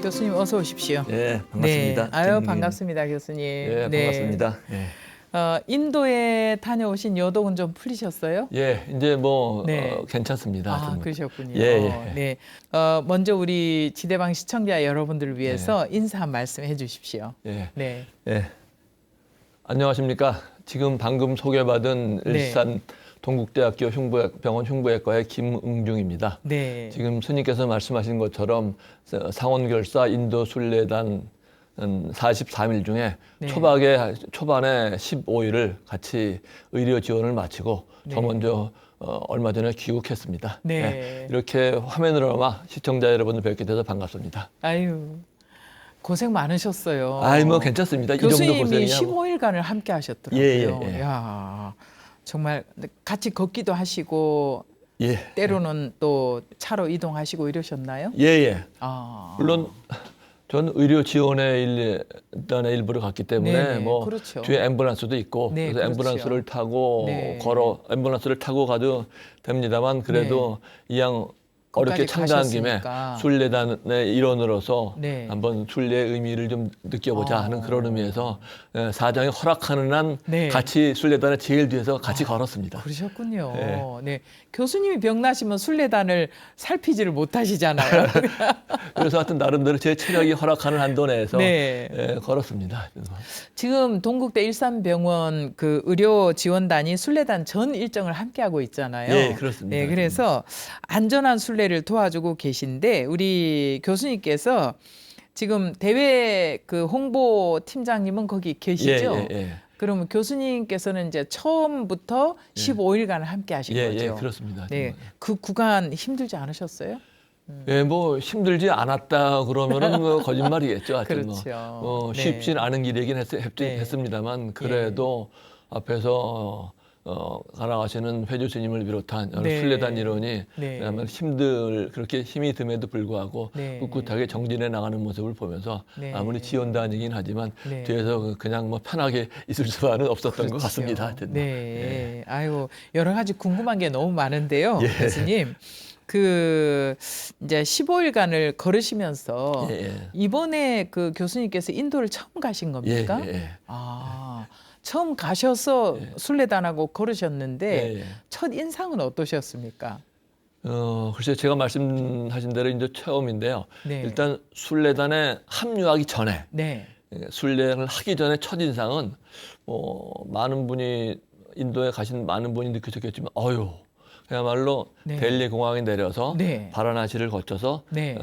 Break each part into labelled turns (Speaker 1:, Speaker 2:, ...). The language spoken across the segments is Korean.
Speaker 1: 교수님 어서 오십시오.
Speaker 2: 네, 반갑습니다.
Speaker 1: 네, 아유 반갑습니다, 교수님.
Speaker 2: 네, 반갑습니다. 네.
Speaker 1: 인도에 다녀오신 여독은 좀 풀리셨어요?
Speaker 2: 예, 이제 뭐
Speaker 1: 네.
Speaker 2: 괜찮습니다.
Speaker 1: 아,
Speaker 2: 좀.
Speaker 1: 그러셨군요.
Speaker 2: 예, 예.
Speaker 1: 네. 먼저 우리 지대방 시청자 여러분들을 위해서 인사 한 말씀 해주십시오.
Speaker 2: 예,
Speaker 1: 네.
Speaker 2: 예. 안녕하십니까? 지금 방금 소개받은
Speaker 1: 네.
Speaker 2: 일산 동국대학교 병원 흉부외과의 김응중입니다.
Speaker 1: 네.
Speaker 2: 지금 스님께서 말씀하신 것처럼 상원결사 인도 순례단 43일 중에
Speaker 1: 네.
Speaker 2: 초반에 15일을 같이 의료 지원을 마치고
Speaker 1: 네.
Speaker 2: 저 먼저 얼마 전에 귀국했습니다.
Speaker 1: 네.
Speaker 2: 네, 이렇게 화면으로만 시청자 여러분들 뵙게 돼서 반갑습니다.
Speaker 1: 아유, 고생 많으셨어요.
Speaker 2: 아이 뭐 괜찮습니다. 이 정도
Speaker 1: 교수님이
Speaker 2: 고생이야.
Speaker 1: 15일간을 함께 하셨더라고요.
Speaker 2: 예.
Speaker 1: 야, 정말 같이 걷기도 하시고
Speaker 2: 예.
Speaker 1: 때로는 또 차로 이동하시고 이러셨나요?
Speaker 2: 예.
Speaker 1: 아.
Speaker 2: 물론 전 의료 지원의 일단의 일부를 갔기 때문에
Speaker 1: 네,
Speaker 2: 뭐
Speaker 1: 그렇죠.
Speaker 2: 뒤에 앰뷸런스도 있고
Speaker 1: 네,
Speaker 2: 그래서
Speaker 1: 그렇죠.
Speaker 2: 앰뷸런스를 타고
Speaker 1: 네.
Speaker 2: 앰뷸런스를 타고 가도 됩니다만 그래도 이왕 어렵게
Speaker 1: 거기까지
Speaker 2: 참가한 김에
Speaker 1: 가셨으니까.
Speaker 2: 순례단의 일원으로서
Speaker 1: 네.
Speaker 2: 한번 순례의 의미를 좀 느껴보자 하는 그런 의미에서 사장이 허락하는 한
Speaker 1: 네.
Speaker 2: 같이 순례단의 제일 뒤에서 같이 걸었습니다.
Speaker 1: 그러셨군요.
Speaker 2: 네.
Speaker 1: 네. 교수님이 병 나시면 순례단을 살피지를 못하시잖아요.
Speaker 2: 그래서 하여튼 나름대로 제 체력이 허락하는 한도 내에서
Speaker 1: 네.
Speaker 2: 걸었습니다.
Speaker 1: 지금 동국대 일산병원 그 의료 지원단이 순례단 전 일정을 함께 하고 있잖아요.
Speaker 2: 예, 그렇습니다.
Speaker 1: 네, 그래서 안전한 순례를 도와주고 계신데 우리 교수님께서 지금 대외 그 홍보 팀장님은 거기 계시죠?
Speaker 2: 예.
Speaker 1: 그러면 교수님께서는 이제 처음부터 15일간을 함께 하신 거죠.
Speaker 2: 예, 그렇습니다.
Speaker 1: 네, 그 구간 힘들지 않으셨어요?
Speaker 2: 예, 뭐 힘들지 않았다 그러면은 뭐 거짓말이겠죠. 하여튼
Speaker 1: 그렇죠.
Speaker 2: 뭐
Speaker 1: 네.
Speaker 2: 쉽진 않은 길이긴
Speaker 1: 네.
Speaker 2: 했습니다만 그래도 앞에서 가라가시는 회주 스님을 비롯한 여러
Speaker 1: 네.
Speaker 2: 순례단 일원이
Speaker 1: 네.
Speaker 2: 아마 그렇게 힘이 듦에도 불구하고
Speaker 1: 네.
Speaker 2: 꿋꿋하게 정진해 나가는 모습을 보면서
Speaker 1: 네.
Speaker 2: 아무리 지원단이긴 하지만
Speaker 1: 네.
Speaker 2: 뒤에서 그냥 뭐 편하게 있을 수만은 없었던 것
Speaker 1: 그렇죠.
Speaker 2: 같습니다. 하여튼.
Speaker 1: 네. 아이고, 여러 가지 궁금한 게 너무 많은데요.
Speaker 2: 예.
Speaker 1: 교수님. 그 이제 15일간을 걸으시면서 이번에 그 교수님께서 인도를 처음 가신 겁니까?
Speaker 2: 예.
Speaker 1: 아, 처음 가셔서 순례단하고 걸으셨는데 첫 인상은 어떠셨습니까?
Speaker 2: 글쎄요, 제가 말씀하신 대로 이제 처음인데요.
Speaker 1: 네.
Speaker 2: 일단 순례단에 합류하기 전에,
Speaker 1: 네.
Speaker 2: 순례를 하기 전에 첫 인상은 인도에 가신 많은 분이 느끼셨겠지만, 그야말로
Speaker 1: 네.
Speaker 2: 델리 공항에 내려서
Speaker 1: 네.
Speaker 2: 바라나시를 거쳐서
Speaker 1: 네.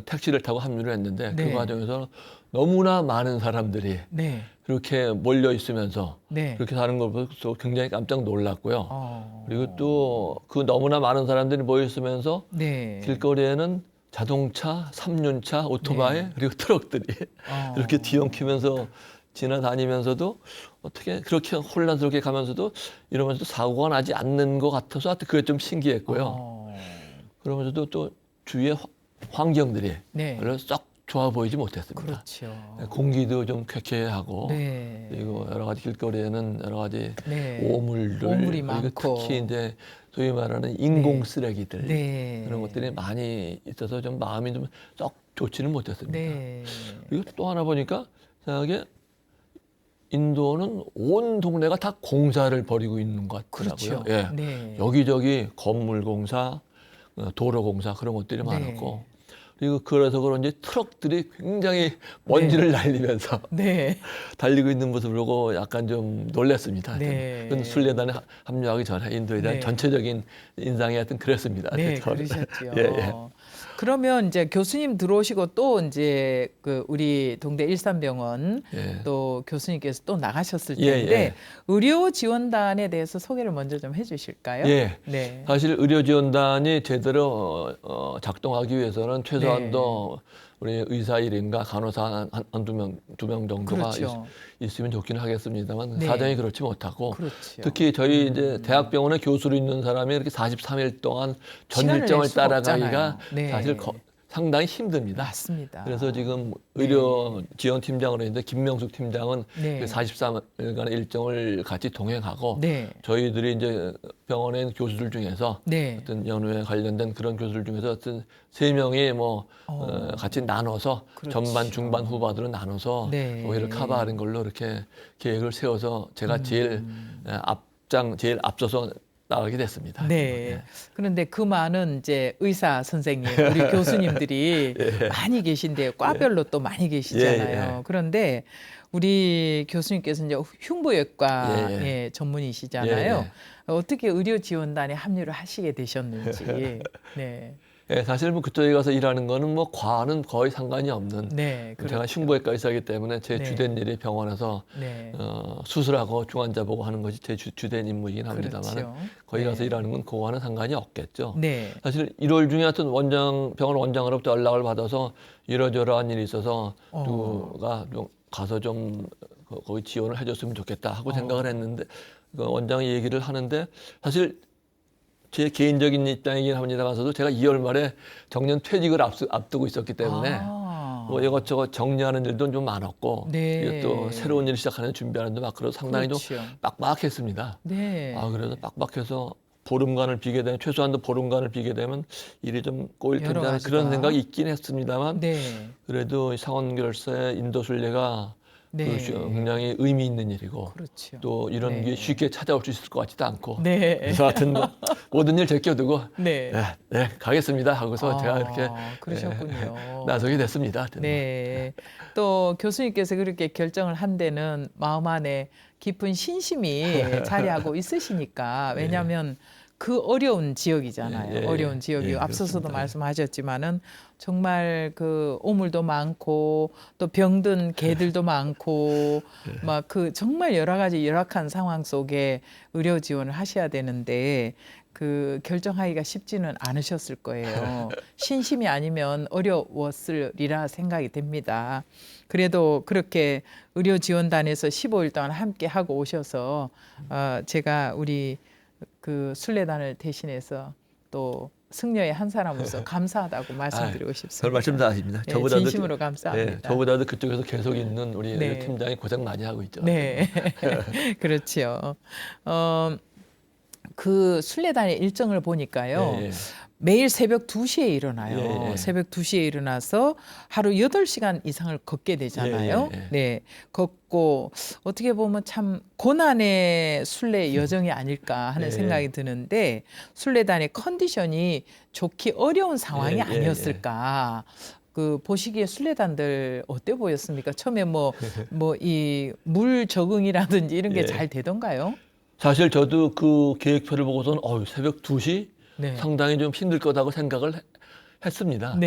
Speaker 2: 택시를 타고 합류를 했는데
Speaker 1: 네.
Speaker 2: 그 과정에서 너무나 많은 사람들이
Speaker 1: 네.
Speaker 2: 그렇게 몰려 있으면서
Speaker 1: 네.
Speaker 2: 그렇게 사는 걸 보고 굉장히 깜짝 놀랐고요. 그리고 또 그 너무나 많은 사람들이 모여 있으면서
Speaker 1: 네.
Speaker 2: 길거리에는 자동차, 삼륜차, 오토바이 그리고 트럭들이 이렇게 뒤엉키면서 지나다니면서도 어떻게 그렇게 혼란스럽게 가면서도 이러면서도 사고가 나지 않는 것 같아서 하여튼 그게 좀 신기했고요. 그러면서도 또 주위의 환경들이
Speaker 1: 네.
Speaker 2: 별로 썩 좋아 보이지 못했습니다.
Speaker 1: 그렇죠.
Speaker 2: 공기도 좀 쾌쾌하고
Speaker 1: 네.
Speaker 2: 그리고 여러 가지 길거리에는 여러 가지
Speaker 1: 네.
Speaker 2: 오물이
Speaker 1: 오물이
Speaker 2: 그리고
Speaker 1: 많고.
Speaker 2: 특히 이제 소위 말하는 인공 쓰레기들
Speaker 1: 네.
Speaker 2: 그런 것들이 많이 있어서 좀 마음이 좀 썩 좋지는 못했습니다.
Speaker 1: 네.
Speaker 2: 그리고 또 하나 보니까 이상하게 인도는 온 동네가 다 공사를 벌이고 있는 것 같더라고요.
Speaker 1: 그렇죠.
Speaker 2: 예.
Speaker 1: 네.
Speaker 2: 여기저기 건물 공사, 도로 공사 그런 것들이 많았고 그리고 그래서 그런지 트럭들이 굉장히 먼지를 날리면서
Speaker 1: 네.
Speaker 2: 달리고 있는 모습을 보고 약간 좀 놀랐습니다.
Speaker 1: 네.
Speaker 2: 그건 순례단에 합류하기 전에 인도에 대한
Speaker 1: 네.
Speaker 2: 전체적인 인상이 하여튼 그랬습니다.
Speaker 1: 네,
Speaker 2: 저는.
Speaker 1: 그러셨죠.
Speaker 2: 예.
Speaker 1: 그러면 이제 교수님 들어오시고 또 이제 그 우리 동대 일산병원 또 교수님께서 또 나가셨을 텐데 의료 지원단에 대해서 소개를 먼저 좀 해주실까요?
Speaker 2: 예.
Speaker 1: 네.
Speaker 2: 사실 의료 지원단이 제대로 작동하기 위해서는 최소한도 우리 의사 1인과 간호사 두 명 정도가
Speaker 1: 그렇죠.
Speaker 2: 있으면 좋기는 하겠습니다만
Speaker 1: 네.
Speaker 2: 사정이 그렇지 못하고
Speaker 1: 그렇죠.
Speaker 2: 특히 저희 이제 대학병원에 교수로 있는 사람이 이렇게 43일 동안 전
Speaker 1: 시간을
Speaker 2: 일정을
Speaker 1: 낼 수가
Speaker 2: 따라가기가
Speaker 1: 없잖아요. 네.
Speaker 2: 사실 상당히 힘듭니다.
Speaker 1: 맞습니다.
Speaker 2: 그래서 지금 의료 지원 팀장으로 있는데 김명숙 팀장은
Speaker 1: 네.
Speaker 2: 그 43일간의 일정을 같이 동행하고
Speaker 1: 네.
Speaker 2: 저희들이 이제 병원에 있는 교수들 중에서
Speaker 1: 네.
Speaker 2: 어떤 연후에 관련된 그런 교수들 중에서 어떤 3명이 뭐 같이 나눠서
Speaker 1: 그렇죠.
Speaker 2: 전반, 중반, 후반으로 나눠서
Speaker 1: 네.
Speaker 2: 오히려 커버하는 걸로 이렇게 계획을 세워서 제가 제일 제일 앞서서 나가게 됐습니다.
Speaker 1: 네. 그런데 그 많은 이제 의사 선생님, 우리 교수님들이 많이 계신데 과별로 또 많이 계시잖아요. 그런데 우리 교수님께서 이제 흉부외과 전문이시잖아요. 어떻게 의료 지원단에 합류를 하시게 되셨는지. 네.
Speaker 2: 예, 사실 뭐 그쪽에 가서 일하는 거는 뭐 과는 거의 상관이 없는.
Speaker 1: 네,
Speaker 2: 제가 흉부외과 의사이기 때문에 제 주된 일이 병원에서 수술하고 중환자 보고 하는 것이 제 주된 임무이긴 합니다만
Speaker 1: 그렇죠.
Speaker 2: 거기 가서 일하는 건 그거와는 상관이 없겠죠.
Speaker 1: 네.
Speaker 2: 사실 1월 중에 하여튼 병원 원장으로부터 연락을 받아서 이러저러한 일이 있어서 누가 좀 가서 좀 거기 지원을 해줬으면 좋겠다 하고 생각을 했는데 그 원장이 얘기를 하는데 사실 제 개인적인 입장이긴 합니다만서도 제가 2월 말에 정년 퇴직을 앞두고 있었기 때문에 뭐 이것저것 정리하는 일도 좀 많았고
Speaker 1: 네.
Speaker 2: 또 새로운 일 시작하는 준비하는데 막 그래서 상당히
Speaker 1: 그렇죠.
Speaker 2: 좀 빡빡했습니다.
Speaker 1: 네.
Speaker 2: 그래서 빡빡해서 보름간을 비게 되면 최소한도 보름간을 비게 되면 일이 좀 꼬일 텐데 하는 그런 생각이 있긴 했습니다만 그래도 상원결사의 인도순례가 굉장히 의미 있는 일이고
Speaker 1: 그렇죠.
Speaker 2: 또 이런 게 쉽게 찾아올 수 있을 것 같지도 않고 그래서 하여튼 뭐 모든 일 제껴두고 네, 가겠습니다 하고서 제가 이렇게
Speaker 1: 그러셨군요.
Speaker 2: 나서게 됐습니다.
Speaker 1: 네. 또 교수님께서 그렇게 결정을 한 데는 마음 안에 깊은 신심이 자리하고 있으시니까 왜냐하면 그 어려운 지역이잖아요. 어려운 지역이 앞서서도
Speaker 2: 그렇습니다.
Speaker 1: 말씀하셨지만은 정말 그 오물도 많고 또 병든 개들도 많고 막 그 정말 여러 가지 열악한 상황 속에 의료 지원을 하셔야 되는데 그 결정하기가 쉽지는 않으셨을 거예요. 신심이 아니면 어려웠으리라 생각이 됩니다. 그래도 그렇게 의료 지원단에서 15일 동안 함께 하고 오셔서 제가 우리 그 순례단을 대신해서 또 승려의 한 사람으로서 감사하다고 말씀드리고 싶습니다.
Speaker 2: 별 말씀 다 하십니다.
Speaker 1: 네, 진심으로 감사합니다.
Speaker 2: 저보다도 그쪽에서 계속 있는 우리 팀장이 고생 많이 하고 있죠.
Speaker 1: 네, 그렇죠. 그 순례단의 일정을 보니까요. 매일 새벽 2시에 일어나요. 새벽 2시에 일어나서 하루 8시간 이상을 걷게 되잖아요. 네, 걷고 어떻게 보면 참 고난의 순례 여정이 아닐까 하는 생각이 드는데 순례단의 컨디션이 좋기 어려운 상황이 아니었을까. 그 보시기에 순례단들 어때 보였습니까? 처음에 뭐 이 물 적응이라든지 이런 게 잘 되던가요?
Speaker 2: 사실 저도 그 계획표를 보고서는 새벽 2시? 상당히 좀 힘들 거다고 생각을 했습니다.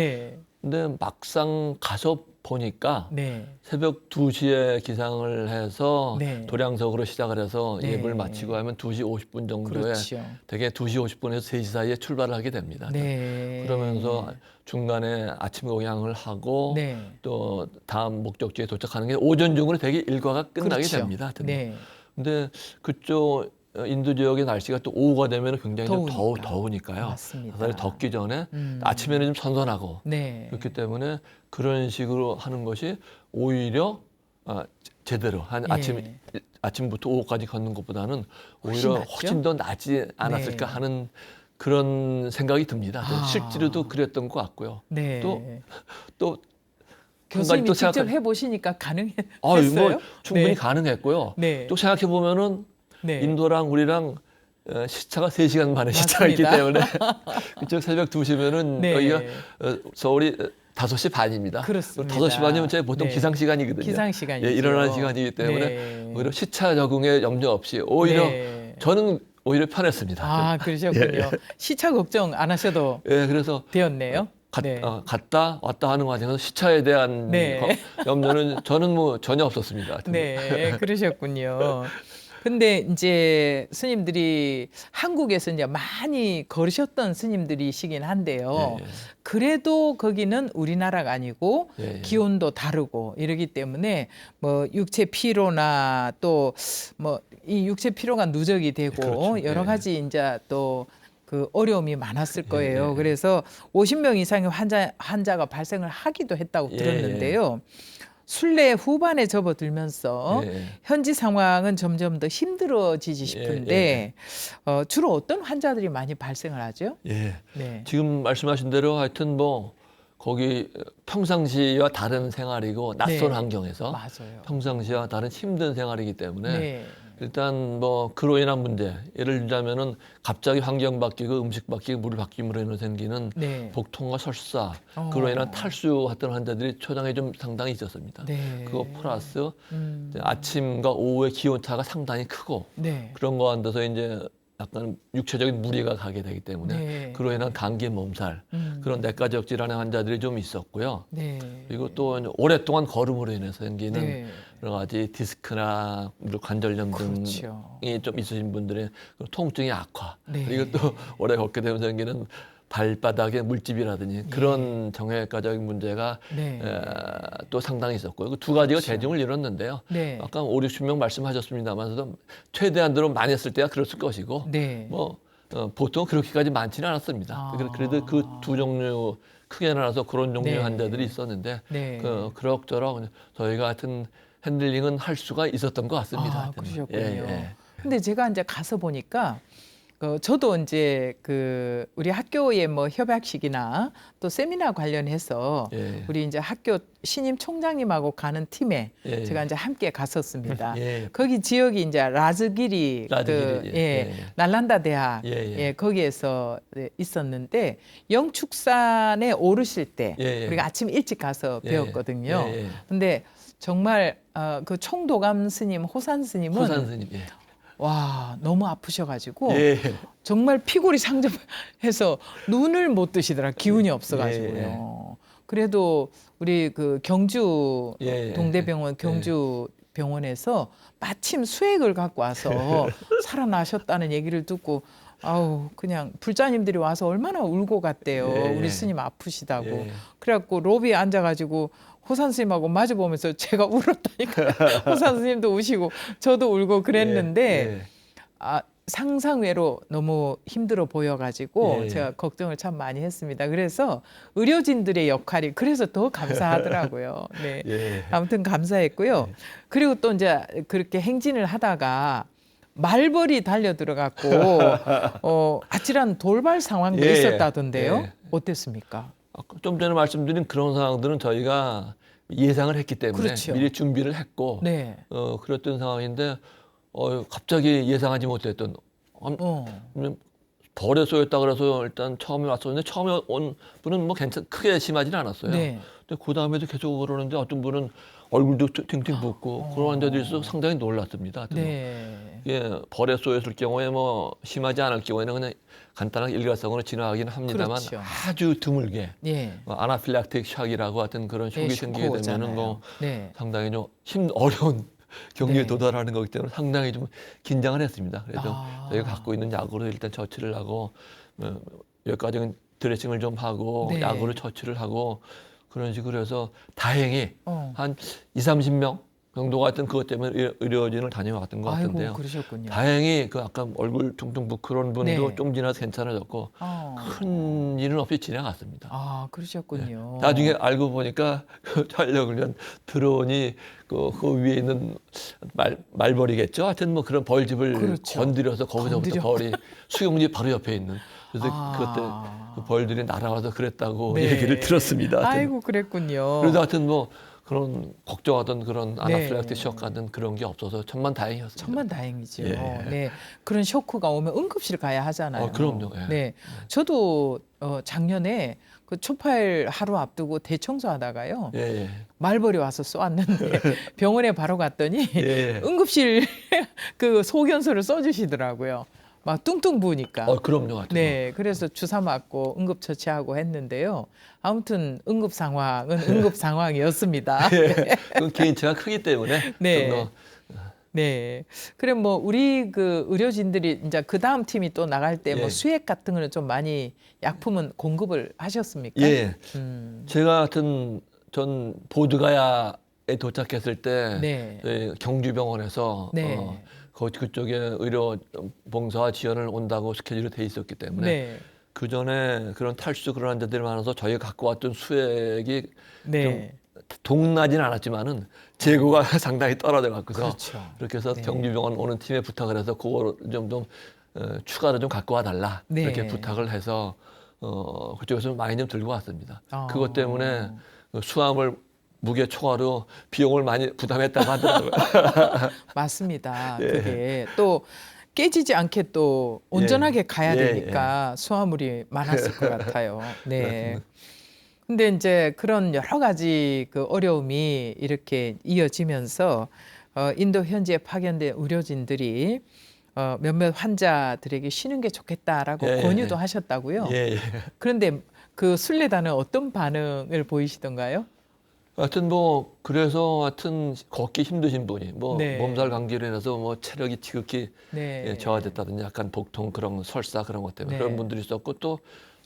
Speaker 2: 근데 막상 가서 보니까 새벽 2시에 기상을 해서 도량석으로 시작을 해서 예불 마치고 하면 2시 50분 정도에 되게 2시 50분에서 3시 사이에 출발을 하게 됩니다. 그러면서 중간에 아침 공양을 하고 또 다음 목적지에 도착하는 게 오전 중으로 되게 일과가 끝나게 됩니다. 근데 그쪽 인도 지역의 날씨가 또 오후가 되면 굉장히 더우니까요.
Speaker 1: 맞습니다.
Speaker 2: 사실 덥기 전에 아침에는 좀 선선하고 그렇기 때문에 그런 식으로 하는 것이 오히려 제대로 한 아침부터 오후까지 걷는 것보다는 오히려 훨씬 더 낫지 않았을까 하는 그런 생각이 듭니다. 실제로도 그랬던 것 같고요. 또
Speaker 1: 교수님이 또 직접 해보시니까 가능했어요?
Speaker 2: 뭐 충분히 가능했고요. 또 생각해 보면은 인도랑 우리랑 시차가 3시간 만에 시차가 있기 때문에 그쪽 새벽 2시면은 여기가 서울이 5시 반입니다.
Speaker 1: 그렇습니다.
Speaker 2: 5시 반이면 제 보통 기상 시간이거든요.
Speaker 1: 기상 시간이죠.
Speaker 2: 일어나는 시간이기 때문에 오히려 시차 적응에 염려 없이 오히려 저는 오히려 편했습니다.
Speaker 1: 그러셨군요. 시차 걱정 안 하셔도
Speaker 2: 그래서
Speaker 1: 되었네요.
Speaker 2: 갔다 왔다 하는 과정에서 시차에 대한 염려는 저는 뭐 전혀 없었습니다.
Speaker 1: 그러셨군요. 근데 이제 스님들이 한국에서 이제 많이 걸으셨던 스님들이시긴 한데요. 그래도 거기는 우리나라가 아니고 기온도 다르고 이러기 때문에 뭐 육체 피로나 또 뭐 이 육체 피로가 누적이 되고 여러 가지 이제 또 그 어려움이 많았을 거예요.
Speaker 2: 예.
Speaker 1: 그래서 50명 이상의 환자가 발생을 하기도 했다고
Speaker 2: 예.
Speaker 1: 들었는데요. 순례 후반에 접어들면서
Speaker 2: 예.
Speaker 1: 현지 상황은 점점 더 힘들어지지 싶은데 주로 어떤 환자들이 많이 발생을 하죠?
Speaker 2: 예.
Speaker 1: 네.
Speaker 2: 지금 말씀하신 대로 하여튼 뭐 거기 평상시와 다른 생활이고 낯선
Speaker 1: 네.
Speaker 2: 환경에서
Speaker 1: 맞아요.
Speaker 2: 평상시와 다른 힘든 생활이기 때문에
Speaker 1: 네.
Speaker 2: 일단 뭐 그로 인한 문제, 예를 들자면은 갑자기 환경 바뀌고 음식 바뀌고 물 바뀜으로 인해 생기는
Speaker 1: 네.
Speaker 2: 복통과 설사, 그로 인한 탈수 같은 환자들이 초장에 좀 상당히 있었습니다.
Speaker 1: 네.
Speaker 2: 그거 플러스 이제 아침과 오후의 기온 차가 상당히 크고
Speaker 1: 네.
Speaker 2: 그런 거 앉아서 이제 약간 육체적인 무리가 가게 되기 때문에
Speaker 1: 네.
Speaker 2: 그로 인한 감기, 몸살 그런 내과적 질환의 환자들이 좀 있었고요.
Speaker 1: 네.
Speaker 2: 그리고 또 이제 오랫동안 걸음으로 인해서 생기는
Speaker 1: 네.
Speaker 2: 여러 가지 디스크나 관절염
Speaker 1: 그렇죠.
Speaker 2: 등이 좀 있으신 분들의 그 통증의 악화,
Speaker 1: 네.
Speaker 2: 그리고 또 오래 걷게 되면 생기는 발바닥의 물집이라든지 그런 정형외과적인 문제가
Speaker 1: 네.
Speaker 2: 또 상당히 있었고요. 그 두 가지가
Speaker 1: 그렇죠.
Speaker 2: 대중을 이뤘는데요.
Speaker 1: 네.
Speaker 2: 아까 5, 60명 말씀하셨습니다만서도 최대한으로 많이 했을 때가 그랬을 것이고
Speaker 1: 네.
Speaker 2: 뭐 보통 그렇게까지 많지는 않았습니다.
Speaker 1: 아.
Speaker 2: 그래도 그 두 종류 크게 나눠서 그런 종류의
Speaker 1: 네.
Speaker 2: 환자들이 있었는데
Speaker 1: 네.
Speaker 2: 그럭저럭 저희가 하여튼 핸들링은 할 수가 있었던 것 같습니다.
Speaker 1: 아,
Speaker 2: 하여튼.
Speaker 1: 그러셨군요.
Speaker 2: 예.
Speaker 1: 근데 제가 이제 가서 보니까 저도 이제 그 우리 학교의 뭐 협약식이나 또 세미나 관련해서
Speaker 2: 예.
Speaker 1: 우리 이제 학교 신임 총장님하고 가는 팀에
Speaker 2: 예.
Speaker 1: 제가 이제 함께 갔었습니다.
Speaker 2: 예.
Speaker 1: 거기 지역이 이제 라즈기리
Speaker 2: 라즈기리, 예.
Speaker 1: 날란다 대학
Speaker 2: 예.
Speaker 1: 거기에서 있었는데 영축산에 오르실 때
Speaker 2: 예.
Speaker 1: 우리가 아침 일찍 가서
Speaker 2: 예.
Speaker 1: 배웠거든요.
Speaker 2: 예.
Speaker 1: 근데 정말 그 총도감 스님 호산 스님은
Speaker 2: 호산 스님. 예.
Speaker 1: 와 너무 아프셔가지고
Speaker 2: 예.
Speaker 1: 정말 피골이 상접해서 눈을 못 뜨시더라. 기운이 없어가지고요.
Speaker 2: 예.
Speaker 1: 그래도 우리 그 경주
Speaker 2: 예.
Speaker 1: 동대병원 경주 병원에서 마침 수액을 갖고 와서 살아나셨다는 얘기를 듣고 아우 그냥 불자님들이 와서 얼마나 울고 갔대요.
Speaker 2: 예.
Speaker 1: 우리 스님 아프시다고.
Speaker 2: 예.
Speaker 1: 그래갖고 로비에 앉아가지고 호산 스님하고 마주 보면서 제가 울었다니까. 호산 스님도 우시고 저도 울고 그랬는데
Speaker 2: 예.
Speaker 1: 상상외로 너무 힘들어 보여가지고
Speaker 2: 예.
Speaker 1: 제가 걱정을 참 많이 했습니다. 그래서 의료진들의 역할이 그래서 더 감사하더라고요. 네.
Speaker 2: 예.
Speaker 1: 아무튼 감사했고요. 그리고 또 이제 그렇게 행진을 하다가 말벌이 달려 들어갔고 아찔한 돌발 상황도
Speaker 2: 예.
Speaker 1: 있었다던데요.
Speaker 2: 예.
Speaker 1: 어땠습니까?
Speaker 2: 좀 전에 말씀드린 그런 상황들은 저희가 예상을 했기 때문에
Speaker 1: 그렇죠.
Speaker 2: 미리 준비를 했고
Speaker 1: 네.
Speaker 2: 그랬던 상황인데 갑자기 예상하지 못했던 벌에 쏘였다 그래서 일단 처음에 왔었는데 처음에 온 분은 뭐 크게 심하지는 않았어요.
Speaker 1: 네.
Speaker 2: 근데 그 다음에도 계속 그러는데 어떤 분은 얼굴도 팅팅 붓고 그런 환자들이 있어서 상당히 놀랐습니다.
Speaker 1: 네.
Speaker 2: 예, 벌에 쏘였을 경우에 뭐 심하지 않을 경우에는 그냥 간단하게 일과성으로 지나가긴 합니다만
Speaker 1: 그렇죠.
Speaker 2: 아주 드물게
Speaker 1: 예.
Speaker 2: 아나필락틱 샥이라고 하여튼 그런 쇼크가
Speaker 1: 네,
Speaker 2: 생기게 되면은
Speaker 1: 쇼크잖아요.
Speaker 2: 뭐
Speaker 1: 네.
Speaker 2: 상당히 좀 어려운 경기에
Speaker 1: 네.
Speaker 2: 도달하는 거기 때문에 상당히 좀 긴장을 했습니다. 그래도
Speaker 1: 아.
Speaker 2: 저희가 갖고 있는 약으로 일단 처치를 하고 여기까지는 드레싱을 좀 하고
Speaker 1: 네.
Speaker 2: 약으로 처치를 하고 그런 식으로 해서 다행히 한 20-30명 정도가 하여튼 그것 때문에 의료진을 다녀왔던 것 같은데요.
Speaker 1: 아이고, 그러셨군요.
Speaker 2: 다행히 그 아까 얼굴 퉁퉁 붓고 그런 분도
Speaker 1: 네.
Speaker 2: 좀 지나서 괜찮아졌고 큰 일은 없이 지나갔습니다.
Speaker 1: 아, 그러셨군요.
Speaker 2: 나중에 알고 보니까 그 촬영을 위한 드론이 그 위에 있는 말벌이겠죠. 하여튼 뭐 그런 벌집을
Speaker 1: 그렇죠.
Speaker 2: 건드려서 거기서부터 벌이 수용지 바로 옆에 있는. 그래서 그때 그 벌들이 날아와서 그랬다고
Speaker 1: 네.
Speaker 2: 얘기를 들었습니다. 하여튼.
Speaker 1: 아이고, 그랬군요.
Speaker 2: 그래도 하여튼 뭐 그런 걱정하던 그런
Speaker 1: 네.
Speaker 2: 아나필락틱 쇼크 같은 그런 게 없어서 천만다행이었습니다.
Speaker 1: 천만다행이죠.
Speaker 2: 예.
Speaker 1: 네, 그런 쇼크가 오면 응급실 가야 하잖아요.
Speaker 2: 그럼요. 예.
Speaker 1: 네, 저도 작년에 그 초파일 하루 앞두고 대청소하다가요.
Speaker 2: 예.
Speaker 1: 말벌이 와서 쏘았는데 병원에 바로 갔더니
Speaker 2: 예.
Speaker 1: 응급실 그 소견서를 써주시더라고요. 막 뚱뚱 부으니까.
Speaker 2: 그럼요. 하여튼.
Speaker 1: 네, 그래서 주사 맞고 응급 처치하고 했는데요. 아무튼 응급 상황은 응급 상황이었습니다.
Speaker 2: 예. 그건 개인차가 크기 때문에.
Speaker 1: 네.
Speaker 2: 좀 더,
Speaker 1: 네. 그럼 뭐 우리 그 의료진들이 이제 그 다음 팀이 또 나갈 때 뭐
Speaker 2: 예.
Speaker 1: 수액 같은 거는 좀 많이 약품은 공급을 하셨습니까?
Speaker 2: 예. 제가 하여튼 전 보드가야에 도착했을 때
Speaker 1: 네.
Speaker 2: 저희 경주병원에서
Speaker 1: 네.
Speaker 2: 그쪽에 의료 봉사와 지원을 온다고 스케줄이 돼 있었기 때문에
Speaker 1: 네.
Speaker 2: 그 전에 그런 탈수 그런 환자들이 많아서 저희가 갖고 왔던 수액이 좀 동나진 않았지만은 재고가 상당히 떨어져 갖고서
Speaker 1: 그렇죠.
Speaker 2: 그렇게 해서
Speaker 1: 네.
Speaker 2: 경주병원 오는 팀에 부탁을 해서 그거 좀 추가로 좀 갖고 와 달라
Speaker 1: 네.
Speaker 2: 이렇게 부탁을 해서 그쪽에서 많이 좀 들고 왔습니다. 그것 때문에 수화물 무게 초과로 비용을 많이 부담했다고 하더라고요.
Speaker 1: 맞습니다.
Speaker 2: 예.
Speaker 1: 그게 또 깨지지 않게 또 온전하게 가야
Speaker 2: 예,
Speaker 1: 되니까 수화물이 많았을 것 같아요. 네.
Speaker 2: 그렇습니다.
Speaker 1: 근데 이제 그런 여러 가지 그 어려움이 이렇게 이어지면서 인도 현지에 파견된 의료진들이 몇몇 환자들에게 쉬는 게 좋겠다라고
Speaker 2: 예,
Speaker 1: 권유도
Speaker 2: 예.
Speaker 1: 하셨다고요.
Speaker 2: 예, 예.
Speaker 1: 그런데 그 순례단은 어떤 반응을 보이시던가요?
Speaker 2: 하여튼 뭐 그래서 하여튼 걷기 힘드신 분이 뭐
Speaker 1: 네.
Speaker 2: 몸살 감기로 인해서 뭐 체력이 지극히
Speaker 1: 네.
Speaker 2: 저하됐다든지 약간 복통 그런 설사 그런 것 때문에
Speaker 1: 네.
Speaker 2: 그런 분들이 있었고 또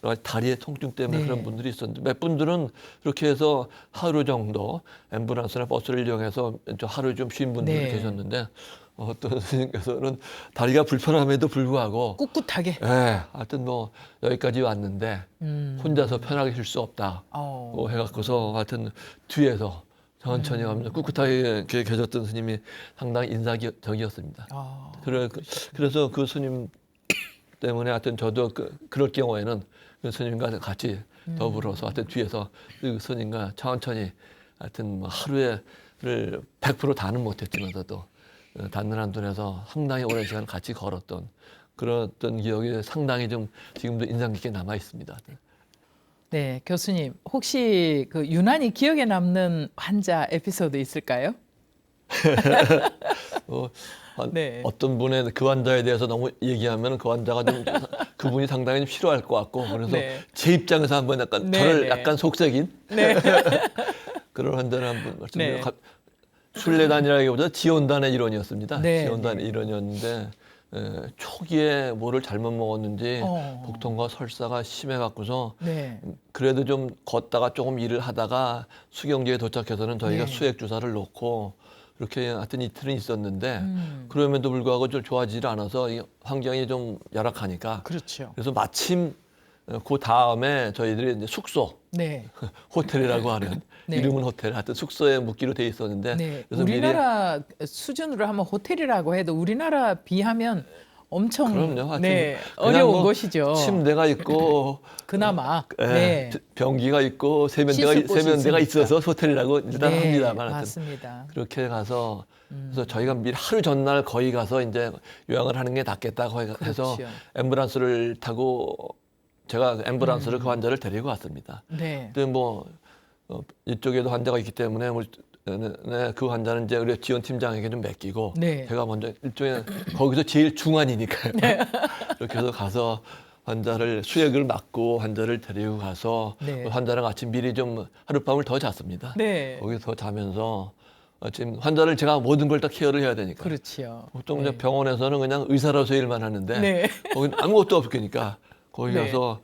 Speaker 2: 여러 가지 다리의 통증 때문에
Speaker 1: 네.
Speaker 2: 그런 분들이 있었는데 몇 분들은 그렇게 해서 하루 정도 앰뷸런스나 버스를 이용해서 좀 하루 좀 쉰 분들이
Speaker 1: 네.
Speaker 2: 계셨는데 어떤 스님께서는 다리가 불편함에도 불구하고
Speaker 1: 꿋꿋하게.
Speaker 2: 하여튼 뭐 여기까지 왔는데 혼자서 편하게 쉴 수 없다. 뭐 해갖고서 하여튼 뒤에서 천천히 가면서 꿋꿋하게 이렇게 계셨던 스님이 상당히 인상적이었습니다. 그래서 그 스님 때문에 하여튼 저도 그럴 경우에는 그 스님과 같이 더불어서 하여튼 뒤에서 그 스님과 천천히 하여튼 뭐 하루에를 100% 다는 못했지만서도 닿는 한돈에서 상당히 오랜 시간 같이 걸었던 그런 기억이 상당히 좀 지금도 인상 깊게 남아 있습니다.
Speaker 1: 네, 교수님 혹시 그 유난히 기억에 남는 환자 에피소드 있을까요? 네.
Speaker 2: 어떤 분의 그 환자에 대해서 너무 얘기하면 그 환자가 좀 그분이 상당히 좀 싫어할 것 같고 그래서
Speaker 1: 네.
Speaker 2: 제 입장에서 한번 약간
Speaker 1: 네,
Speaker 2: 저를
Speaker 1: 네.
Speaker 2: 약간 속삭인
Speaker 1: 네.
Speaker 2: 그런 환자를 한번 말씀드려요.
Speaker 1: 네.
Speaker 2: 순례단이라기보다 지원단의 일원이었습니다.
Speaker 1: 네,
Speaker 2: 지원단의
Speaker 1: 네.
Speaker 2: 일원이었는데 초기에 뭐를 잘못 먹었는지
Speaker 1: 어.
Speaker 2: 복통과 설사가 심해 갖고서
Speaker 1: 네.
Speaker 2: 그래도 좀 걷다가 조금 일을 하다가 수경지에 도착해서는 저희가
Speaker 1: 네.
Speaker 2: 수액 주사를 놓고 그렇게 하여튼 이틀은 있었는데 그럼에도 불구하고 좀 좋아지질 않아서 이 환경이 좀 열악하니까
Speaker 1: 그렇죠.
Speaker 2: 그래서 마침 그 다음에 저희들이 이제 숙소
Speaker 1: 네.
Speaker 2: 호텔이라고 하는
Speaker 1: 네.
Speaker 2: 이름은 호텔 하여튼 숙소에 묵기로 돼 있었는데
Speaker 1: 네.
Speaker 2: 그래서 미리
Speaker 1: 우리나라 수준으로 하면 호텔이라고 해도 우리나라 비하면 엄청
Speaker 2: 그럼요. 하여튼
Speaker 1: 네,
Speaker 2: 그냥
Speaker 1: 어려운
Speaker 2: 뭐
Speaker 1: 곳이죠.
Speaker 2: 침대가 있고
Speaker 1: 그나마
Speaker 2: 예,
Speaker 1: 네.
Speaker 2: 변기가 있고
Speaker 1: 씻을 곳이
Speaker 2: 세면대가
Speaker 1: 있으니까.
Speaker 2: 있어서 호텔이라고 일단
Speaker 1: 네,
Speaker 2: 합니다만 하여튼
Speaker 1: 맞습니다.
Speaker 2: 그렇게 가서 그래서 저희가 미리 하루 전날 거기 가서 이제 요양을 하는 게 낫겠다고 해서
Speaker 1: 그렇죠.
Speaker 2: 앰뷸런스를 타고 제가 앰뷸런스를 그 환자를 데리고 왔습니다.
Speaker 1: 네.
Speaker 2: 근데 뭐 이쪽에도 환자가 있기 때문에 그 환자는 이제 우리 지원팀장에게 좀 맡기고
Speaker 1: 네.
Speaker 2: 제가 먼저 일종의 거기서 제일 중환이니까요. 이렇게 해서 가서 환자를 수액을 맞고 환자를 데리고 가서
Speaker 1: 네.
Speaker 2: 그 환자랑 같이 미리 좀 하룻밤을 더 잤습니다.
Speaker 1: 네.
Speaker 2: 거기서 자면서 지금 환자를 제가 모든 걸 다 케어를 해야 되니까.
Speaker 1: 그렇죠.
Speaker 2: 보통
Speaker 1: 네.
Speaker 2: 이제 병원에서는 그냥 의사로서 일만 하는데
Speaker 1: 네.
Speaker 2: 거기는 아무것도 없으니까 거기
Speaker 1: 네.
Speaker 2: 가서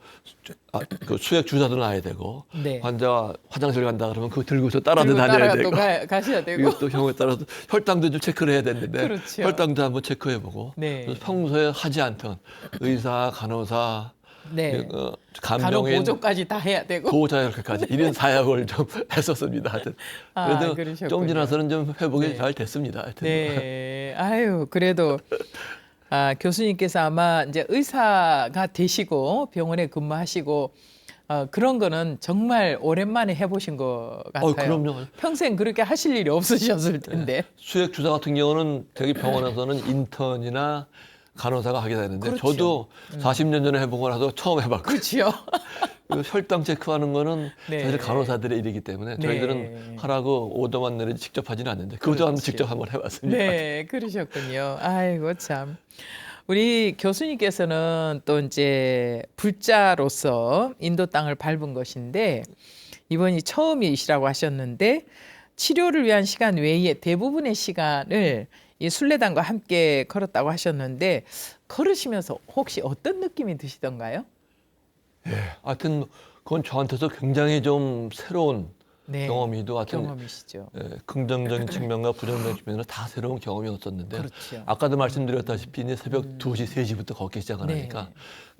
Speaker 2: 그 수액 주사도 놔야 되고
Speaker 1: 네.
Speaker 2: 환자가 화장실 간다 그러면 그거 들고서 따라도
Speaker 1: 들고
Speaker 2: 다녀야
Speaker 1: 따라가
Speaker 2: 되고
Speaker 1: 또 가셔야 되고.
Speaker 2: 이것도 경우에 따라서 혈당도 좀 체크를 해야 되는데
Speaker 1: 그렇죠.
Speaker 2: 혈당도 한번 체크해보고
Speaker 1: 네.
Speaker 2: 그래서 평소에 하지 않던 의사, 간호사,
Speaker 1: 네. 간호
Speaker 2: 간병인,
Speaker 1: 보조까지 다 해야 되고.
Speaker 2: 보호자 이렇게까지 1인 사역을 좀 했었습니다. 하여튼 그래도
Speaker 1: 그러셨군요.
Speaker 2: 좀 지나서는 좀 회복이
Speaker 1: 네.
Speaker 2: 잘 됐습니다. 하여튼.
Speaker 1: 네. 아유, 그래도 교수님께서 아마 이제 의사가 되시고 병원에 근무하시고 그런 거는 정말 오랜만에 해보신 것 같아요.
Speaker 2: 그럼요.
Speaker 1: 평생 그렇게 하실 일이 없으셨을 텐데.
Speaker 2: 수액 주사 같은 경우는 되게 병원에서는 인턴이나 간호사가 하게 되는데
Speaker 1: 그렇죠.
Speaker 2: 저도 40년 전에 해본 거라서 처음 해봤고
Speaker 1: 그렇죠.
Speaker 2: 혈당 체크하는 거는
Speaker 1: 네.
Speaker 2: 사실 간호사들의 일이기 때문에
Speaker 1: 네.
Speaker 2: 저희들은 하라고 오더만 내리지 직접 하지는 않는데 그것도 한번
Speaker 1: 그렇지.
Speaker 2: 직접 한번 해봤습니다.
Speaker 1: 네, 그러셨군요. 아이고 참. 우리 교수님께서는 또 이제 불자로서 인도 땅을 밟은 것인데 이번이 처음이시라고 하셨는데 치료를 위한 시간 외에 대부분의 시간을 이 순례단과 함께 걸었다고 하셨는데 걸으시면서 혹시 어떤 느낌이 드시던가요?
Speaker 2: 하여튼 그건 저한테서 굉장히 좀 새로운
Speaker 1: 네.
Speaker 2: 경험이도 하여튼
Speaker 1: 경험이시죠.
Speaker 2: 긍정적인 측면과 부정적인 측면으로 다 새로운 경험이었었는데
Speaker 1: 그렇죠.
Speaker 2: 아까도 말씀드렸다시피 이제 새벽 2시, 3시부터 걷기 시작을
Speaker 1: 네.
Speaker 2: 하니까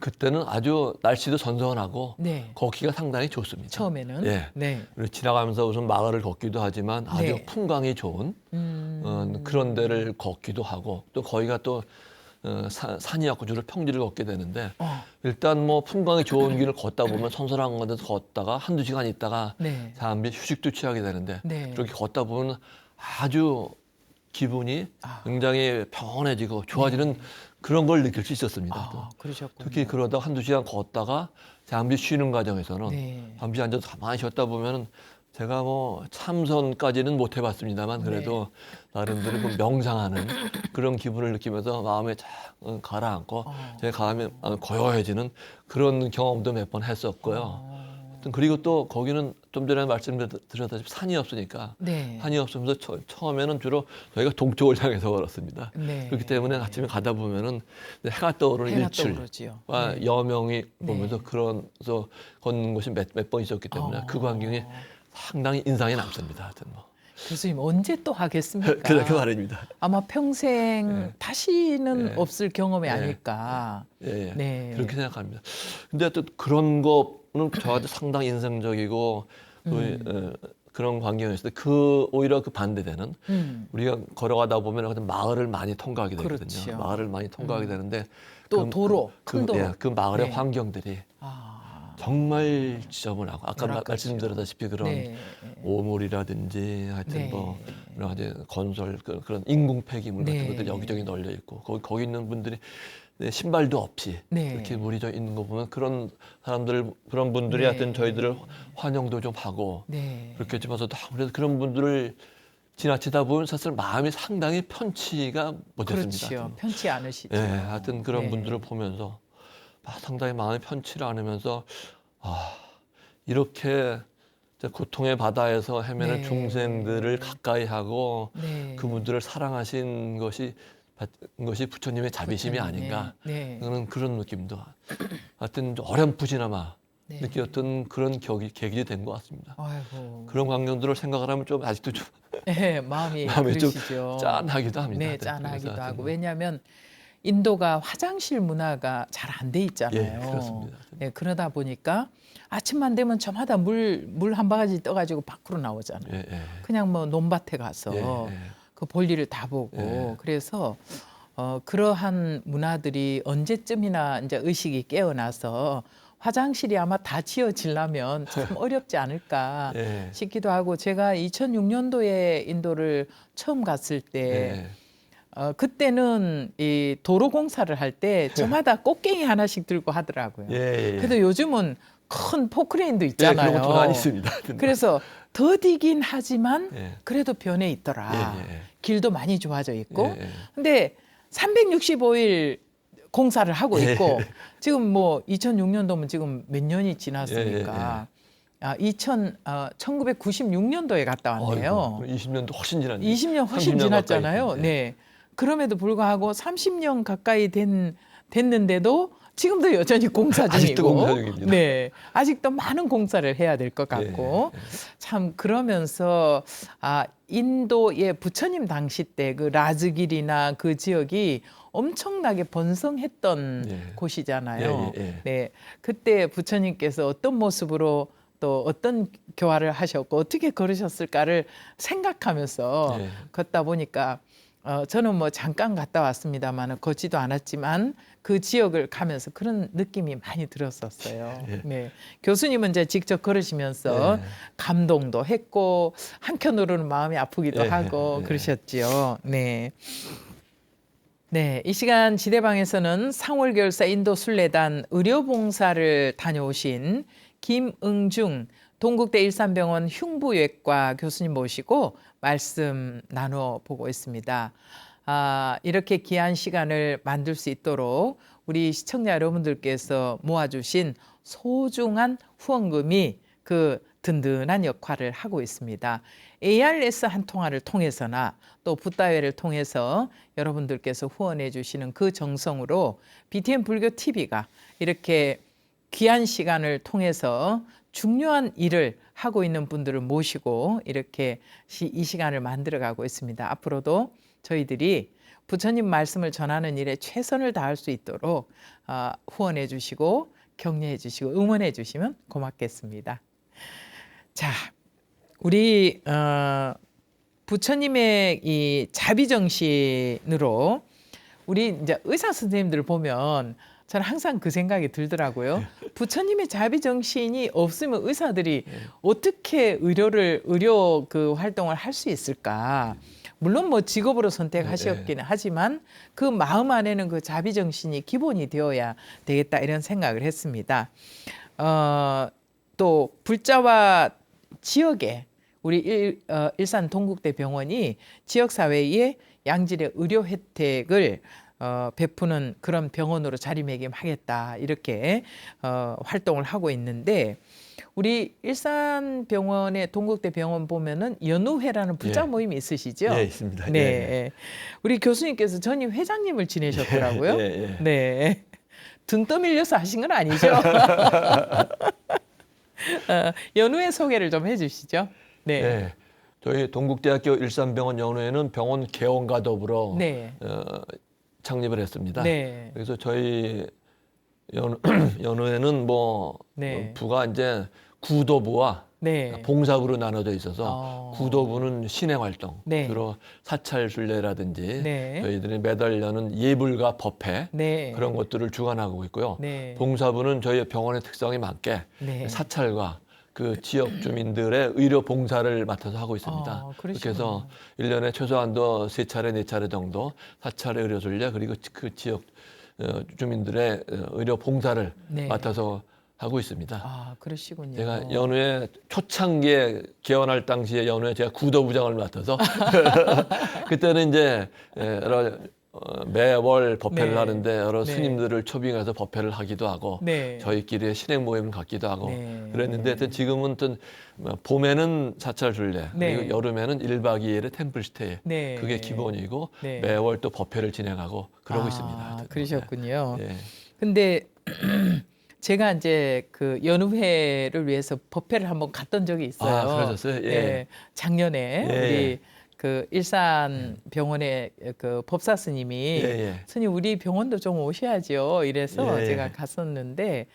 Speaker 2: 그때는 아주 날씨도 선선하고
Speaker 1: 네.
Speaker 2: 걷기가 상당히 좋습니다.
Speaker 1: 처음에는
Speaker 2: 예.
Speaker 1: 네.
Speaker 2: 그리고 지나가면서 우선 마을을 걷기도 하지만 아주
Speaker 1: 네.
Speaker 2: 풍광이 좋은 그런 데를 걷기도 하고 또 거기가 또 산이었고 주로 평지를 걷게 되는데 일단 뭐 풍광이 좋은 길을 걷다 보면 선선한 곳에서 걷다가 한두 시간 있다가
Speaker 1: 네.
Speaker 2: 사람들이 휴식도 취하게 되는데
Speaker 1: 네.
Speaker 2: 그렇게 걷다 보면 아주 기분이 굉장히 평온해지고 좋아지는 그런 걸 느낄 수 있었습니다. 또.
Speaker 1: 그러셨군요.
Speaker 2: 특히 그러다 한두 시간 걷다가 잠시 쉬는 과정에서는
Speaker 1: 네.
Speaker 2: 잠시 앉아서 가만히 쉬었다 보면은 제가 뭐 참선까지는 못 해봤습니다만 그래도 나름대로 그 명상하는 그런 기분을 느끼면서 마음에 쫙 가라앉고 제가 가면 고요해지는 그런 경험도 몇 번 했었고요. 하여튼 그리고 또 거기는 좀 전에 말씀드렸다시피 산이 없으니까
Speaker 1: 네.
Speaker 2: 산이 없으면서 처음에는 주로 저희가 동쪽을 향해서 걸었습니다.
Speaker 1: 네.
Speaker 2: 그렇기 때문에 아침에 가다 보면은 해가 떠오르는
Speaker 1: 해가
Speaker 2: 일출과
Speaker 1: 떠오르지요.
Speaker 2: 여명이
Speaker 1: 네.
Speaker 2: 보면서 그런서 걷는 것이 몇 번 있었기 때문에 그 광경이 상당히 인상이 남습니다. 하여튼 뭐.
Speaker 1: 교수님 언제 또 하겠습니까?
Speaker 2: 그렇게 말입니다.
Speaker 1: 아마 평생 다시는
Speaker 2: 네.
Speaker 1: 없을 경험이
Speaker 2: 네.
Speaker 1: 아닐까.
Speaker 2: 예, 예.
Speaker 1: 네.
Speaker 2: 그렇게 생각합니다. 근데 또 그런 거는 저한테 상당히 인상적이고 또 그런 광경이었을 때 오히려 그 반대되는 우리가 걸어가다 보면 어떤 마을을 많이 통과하게 되거든요.
Speaker 1: 그렇죠.
Speaker 2: 마을을 많이 통과하게 되는데
Speaker 1: 또 도로, 큰 도로.
Speaker 2: 그 마을의
Speaker 1: 네.
Speaker 2: 환경들이
Speaker 1: 아,
Speaker 2: 정말 지저분하고 아까
Speaker 1: 열악하죠.
Speaker 2: 말씀드렸다시피 그런
Speaker 1: 네.
Speaker 2: 오물이라든지 하여튼
Speaker 1: 네.
Speaker 2: 뭐 여러 가지 건설 그런 인공 폐기물 같은
Speaker 1: 네.
Speaker 2: 것들이 여기저기 널려 있고 거기 있는 분들이 신발도 없이
Speaker 1: 네.
Speaker 2: 이렇게 물이 져 있는 거 보면 그런 분들이
Speaker 1: 네.
Speaker 2: 하여튼 저희들을 환영도 좀 하고
Speaker 1: 네.
Speaker 2: 그렇게 해주면서도 아무래도 그런 분들을 지나치다 보면 사실 마음이 상당히 편치가 못했습니다.
Speaker 1: 그렇죠.
Speaker 2: 하여튼.
Speaker 1: 편치 않으시죠.
Speaker 2: 예, 하여튼 그런
Speaker 1: 네.
Speaker 2: 분들을 보면서 상당히 마음이 편치를 않으면서 이렇게 고통의 바다에서 헤매는
Speaker 1: 네.
Speaker 2: 중생들을 가까이 하고
Speaker 1: 네.
Speaker 2: 그분들을 사랑하신 것이 부처님의 자비심이
Speaker 1: 부처님의,
Speaker 2: 아닌가
Speaker 1: 네.
Speaker 2: 그런 느낌도 하여튼 좀 어렴풋이나마
Speaker 1: 네.
Speaker 2: 느꼈던 그런 계기가 된 것 같습니다.
Speaker 1: 아이고.
Speaker 2: 그런 광경들을 생각을 하면 좀 아직도 좀
Speaker 1: 네, 마음이
Speaker 2: 마음이 좀
Speaker 1: 그러시죠.
Speaker 2: 짠하기도 합니다.
Speaker 1: 네, 짠하기도
Speaker 2: 그래서
Speaker 1: 하고.
Speaker 2: 하여튼
Speaker 1: 왜냐하면 인도가 화장실 문화가 잘 안 돼 있잖아요.
Speaker 2: 예, 그렇습니다.
Speaker 1: 네, 그러다 보니까 아침만 되면 저마다 물 한 바가지 떠가지고 밖으로 나오잖아요.
Speaker 2: 예, 예.
Speaker 1: 그냥 뭐 논밭에 가서
Speaker 2: 예, 예.
Speaker 1: 그 볼일을 다 보고
Speaker 2: 예.
Speaker 1: 그래서 그러한 문화들이 언제쯤이나 이제 의식이 깨어나서 화장실이 아마 다 지어지려면 참 어렵지 않을까
Speaker 2: 예.
Speaker 1: 싶기도 하고 제가 2006년도에 인도를 처음 갔을 때
Speaker 2: 예.
Speaker 1: 그때는 이 도로 공사를 할 때 저마다 꽃갱이 하나씩 들고 하더라고요.
Speaker 2: 예, 예.
Speaker 1: 그래도 요즘은 큰 포크레인도
Speaker 2: 예,
Speaker 1: 있잖아요.
Speaker 2: 그런 것도 많이 있습니다.
Speaker 1: 그래서 더디긴 하지만
Speaker 2: 예.
Speaker 1: 그래도 변해 있더라.
Speaker 2: 예, 예.
Speaker 1: 길도 많이 좋아져 있고.
Speaker 2: 예, 예.
Speaker 1: 근데 365일 공사를 하고 있고 지금 뭐 2006년도면 지금 몇 년이 지났습니까? 1996년도에 갔다 왔네요.
Speaker 2: 20년도 훨씬 지났네요.
Speaker 1: 20년 훨씬
Speaker 2: 30년
Speaker 1: 지났잖아요.
Speaker 2: 가까이.
Speaker 1: 네. 그럼에도 불구하고 30년 가까이 됐는데도 지금도 여전히 공사 중이고,
Speaker 2: 아직도 공사 중입니다.
Speaker 1: 네, 아직도 많은 공사를 해야 될 것 같고, 참 그러면서 인도의 부처님 당시 때 그 라즈길이나 그 지역이 엄청나게 번성했던 곳이잖아요. 네, 그때 부처님께서 어떤 모습으로 또 어떤 교화를 하셨고 어떻게 걸으셨을까를 생각하면서 걷다 보니까 저는 뭐 잠깐 갔다 왔습니다만 걷지도 않았지만 그 지역을 가면서 그런 느낌이 많이 들었었어요. 네. 교수님은 이제 직접 걸으시면서 감동도 했고 한켠으로는 마음이 아프기도 하고 그러셨지요. 네. 네, 이 시간 지대방에서는 상월결사 인도 순례단 의료봉사를 다녀오신 김응중 동국대 일산병원 흉부외과 교수님 모시고 말씀 나눠보고 있습니다. 이렇게 귀한 시간을 만들 수 있도록 우리 시청자 여러분들께서 모아주신 소중한 후원금이 그 든든한 역할을 하고 있습니다. ARS 한 통화를 통해서나 또 붓다회를 통해서 여러분들께서 후원해 주시는 그 정성으로 BTN 불교 TV가 이렇게 귀한 시간을 통해서 중요한 일을 하고 있는 분들을 모시고 이렇게 이 시간을 만들어가고 있습니다. 앞으로도 저희들이 부처님 말씀을 전하는 일에 최선을 다할 수 있도록 후원해 주시고 격려해 주시고 응원해 주시면 고맙겠습니다. 자, 우리 부처님의 이 자비정신으로 우리 이제 의사 선생님들 보면 저는 항상 그 생각이 들더라고요. 부처님의 자비정신이 없으면 의사들이 어떻게 의료 그 활동을 할 수 있을까? 물론 뭐 직업으로 선택하셨기는 하지만 그 마음 안에는 그 자비정신이 기본이 되어야 되겠다 이런 생각을 했습니다. 또 불자와 지역에 우리 일산 동국대 병원이 지역사회에 양질의 의료 혜택을 베푸는 그런 병원으로 자리매김하겠다 이렇게 활동을 하고 있는데 우리 일산병원의 동국대 병원 보면은 연우회라는 부자 모임이 있으시죠?
Speaker 2: 예, 있습니다.
Speaker 1: 네,
Speaker 2: 예.
Speaker 1: 우리 교수님께서 전임 회장님을 지내셨더라고요.
Speaker 2: 예.
Speaker 1: 네, 등 떠밀려서 하신 건 아니죠? 연우회 소개를 좀 해주시죠. 네.
Speaker 2: 네. 저희 동국대학교 일산병원 연우회는 병원 개원과 더불어 창립을 했습니다.
Speaker 1: 네.
Speaker 2: 그래서 저희 연우회는 부가 이제 구도부와 봉사부로 나눠져 있어서 구도부는 신행 활동, 주로 사찰 순례라든지 저희들이 매달 여는 예불과 법회 그런 것들을 주관하고 있고요. 봉사부는 저희 병원의 특성에 맞게 사찰과 그 지역 주민들의 의료 봉사를 맡아서 하고 있습니다. 그렇게 해서 1년에 최소한도 3차례, 4차례 정도 사찰의 의료 순례 그리고 그 지역 주민들의 의료 봉사를 맡아서 하고 있습니다.
Speaker 1: 아, 그러시군요.
Speaker 2: 제가 연우회 초창기에 개원할 당시에 연우회 제가 구도부장을 맡아서 그때는 이제 여러 매월 법회를 하는데 여러 스님들을 초빙해서 법회를 하기도 하고 저희끼리 신행 모임을 갖기도 하고 그랬는데 하여튼 지금은 또 봄에는 사찰 순례 그리고 여름에는 1박 2일의 템플스테이 그게 기본이고 매월 또 법회를 진행하고 그러고 있습니다.
Speaker 1: 그러셨군요. 근데 제가 이제 그 연우회를 위해서 법회를 한번 갔던 적이 있어요.
Speaker 2: 아, 그러셨어요? 예.
Speaker 1: 작년에 우리 그 일산 병원의 그 법사 스님이 스님 우리 병원도 좀 오셔야죠. 이래서 제가 갔었는데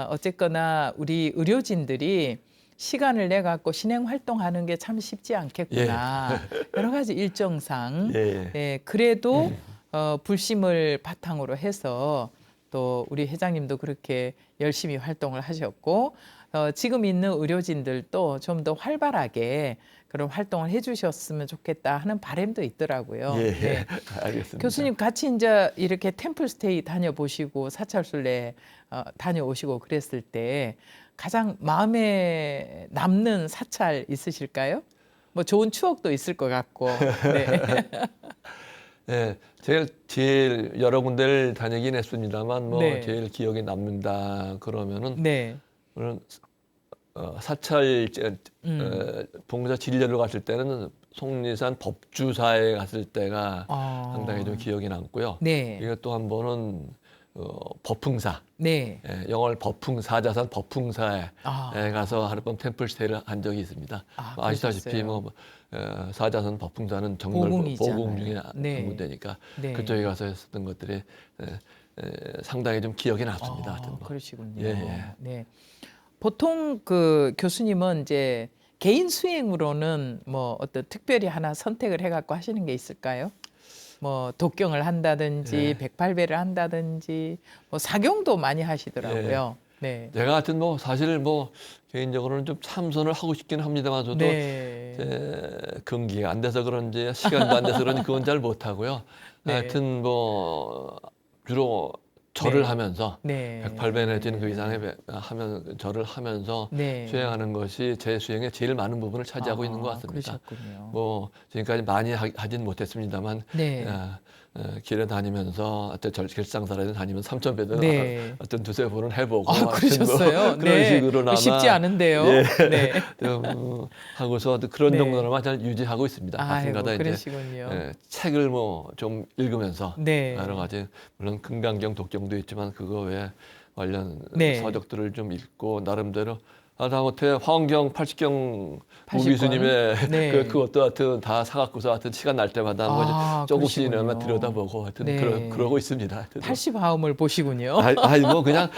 Speaker 1: 어쨌거나 우리 의료진들이 시간을 내 갖고 신행 활동하는 게 참 쉽지 않겠구나. 여러 가지 일정상 그래도 불심을 바탕으로 해서 또 우리 회장님도 그렇게 열심히 활동을 하셨고 지금 있는 의료진들도 좀 더 활발하게 그런 활동을 해주셨으면 좋겠다 하는 바람도 있더라고요.
Speaker 2: 알겠습니다.
Speaker 1: 교수님 같이 이제 이렇게 템플스테이 다녀보시고 사찰순례 다녀오시고 그랬을 때 가장 마음에 남는 사찰 있으실까요? 뭐 좋은 추억도 있을 것 같고.
Speaker 2: 네, 제일 여러 군데를 다니긴 했습니다만 제일 기억에 남는다 그러면은 물론 사찰 봉사 진료를 갔을 때는 속리산 법주사에 갔을 때가 상당히 좀 기억이 남고요. 그리고 또 한 번은 법흥사, 영월 법흥사자산 법흥사에 가서 하룻밤 템플스테이를 한 적이 있습니다. 아시다시피 사자산 법흥사는 정말 보궁 중에 한 군데니까 그쪽에 가서 했었던 것들이 상당히 좀 기억이 남습니다.
Speaker 1: 그러시군요. 보통 그 교수님은 이제 개인 수행으로는 뭐 어떤 특별히 하나 선택을 해갖고 하시는 게 있을까요? 뭐 독경을 한다든지 108배를 한다든지 뭐 사경도 많이 하시더라고요.
Speaker 2: 제가 하여튼 사실 개인적으로는 좀 참선을 하고 싶긴 합니다만 저도 근기가 안 돼서 그런지 시간도 안 돼서 그런지 그건 잘 못하고요. 하여튼 주로 절을 하면서 108배 내지는 그 이상의 절을 하면서 수행하는 것이 제 수행의 제일 많은 부분을 차지하고 있는 것 같습니다.
Speaker 1: 그러셨군요.
Speaker 2: 지금까지 많이 하진 못했습니다만 길에 다니면서 길상사라든 다니면 3000배도 어떤 두세 번은 해보고
Speaker 1: 그러셨어요?
Speaker 2: 그런 식으로나마
Speaker 1: 쉽지 않은데요.
Speaker 2: 하고서 그런 정도로만 잘 유지하고 있습니다. 가끔가다 이제 책을 좀 읽으면서 여러 가지 물론 금강경 독경도 있지만 그거 외에 관련 서적들을 좀 읽고 나름대로 하다못해 화엄경 80경
Speaker 1: 80권.
Speaker 2: 무비스님의
Speaker 1: 네.
Speaker 2: 그것도 하여튼 다 사갖고서 하여튼 시간 날 때마다 한번 조금씩이나마
Speaker 1: 그러시군요.
Speaker 2: 들여다보고 하여튼
Speaker 1: 네.
Speaker 2: 그러고 있습니다. 하여튼.
Speaker 1: 80화음을 보시군요.
Speaker 2: 뭐 그냥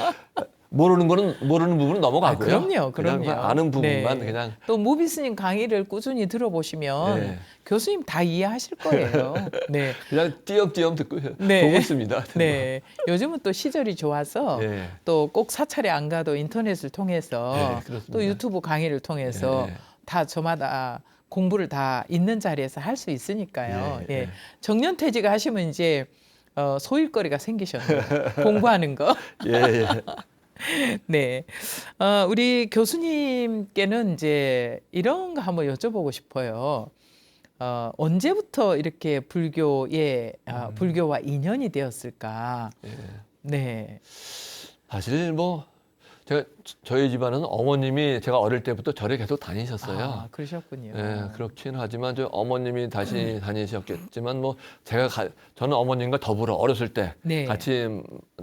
Speaker 2: 모르는 부분은 넘어가고요.
Speaker 1: 그럼요.
Speaker 2: 그냥 아는 부분만
Speaker 1: 네.
Speaker 2: 그냥.
Speaker 1: 또 무비스님 강의를 꾸준히 들어보시면
Speaker 2: 네.
Speaker 1: 교수님 다 이해하실 거예요. 네.
Speaker 2: 그냥 띄엄띄엄 듣고
Speaker 1: 네.
Speaker 2: 보고 있습니다.
Speaker 1: 네. 요즘은 또 시절이 좋아서
Speaker 2: 네.
Speaker 1: 또 꼭 사찰에 안 가도 인터넷을 통해서
Speaker 2: 네, 그렇습니다.
Speaker 1: 또 유튜브 강의를 통해서
Speaker 2: 네.
Speaker 1: 다 저마다 공부를 다 있는 자리에서 할 수 있으니까요.
Speaker 2: 예,
Speaker 1: 예.
Speaker 2: 예.
Speaker 1: 정년퇴직 하시면 이제 소일거리가 생기셨네요. 공부하는 거.
Speaker 2: 예, 예.
Speaker 1: 네. 우리 교수님께는 이제 이런 거 한번 여쭤보고 싶어요. 언제부터 이렇게 불교와 인연이 되었을까?
Speaker 2: 예.
Speaker 1: 네.
Speaker 2: 사실 뭐 저희 집안은 어머님이 제가 어릴 때부터 절에 계속 다니셨어요.
Speaker 1: 그러셨군요.
Speaker 2: 예, 그렇긴 하지만 저 어머님이 다시 다니셨겠지만 뭐 저는 어머님과 더불어 어렸을 때
Speaker 1: 네.
Speaker 2: 같이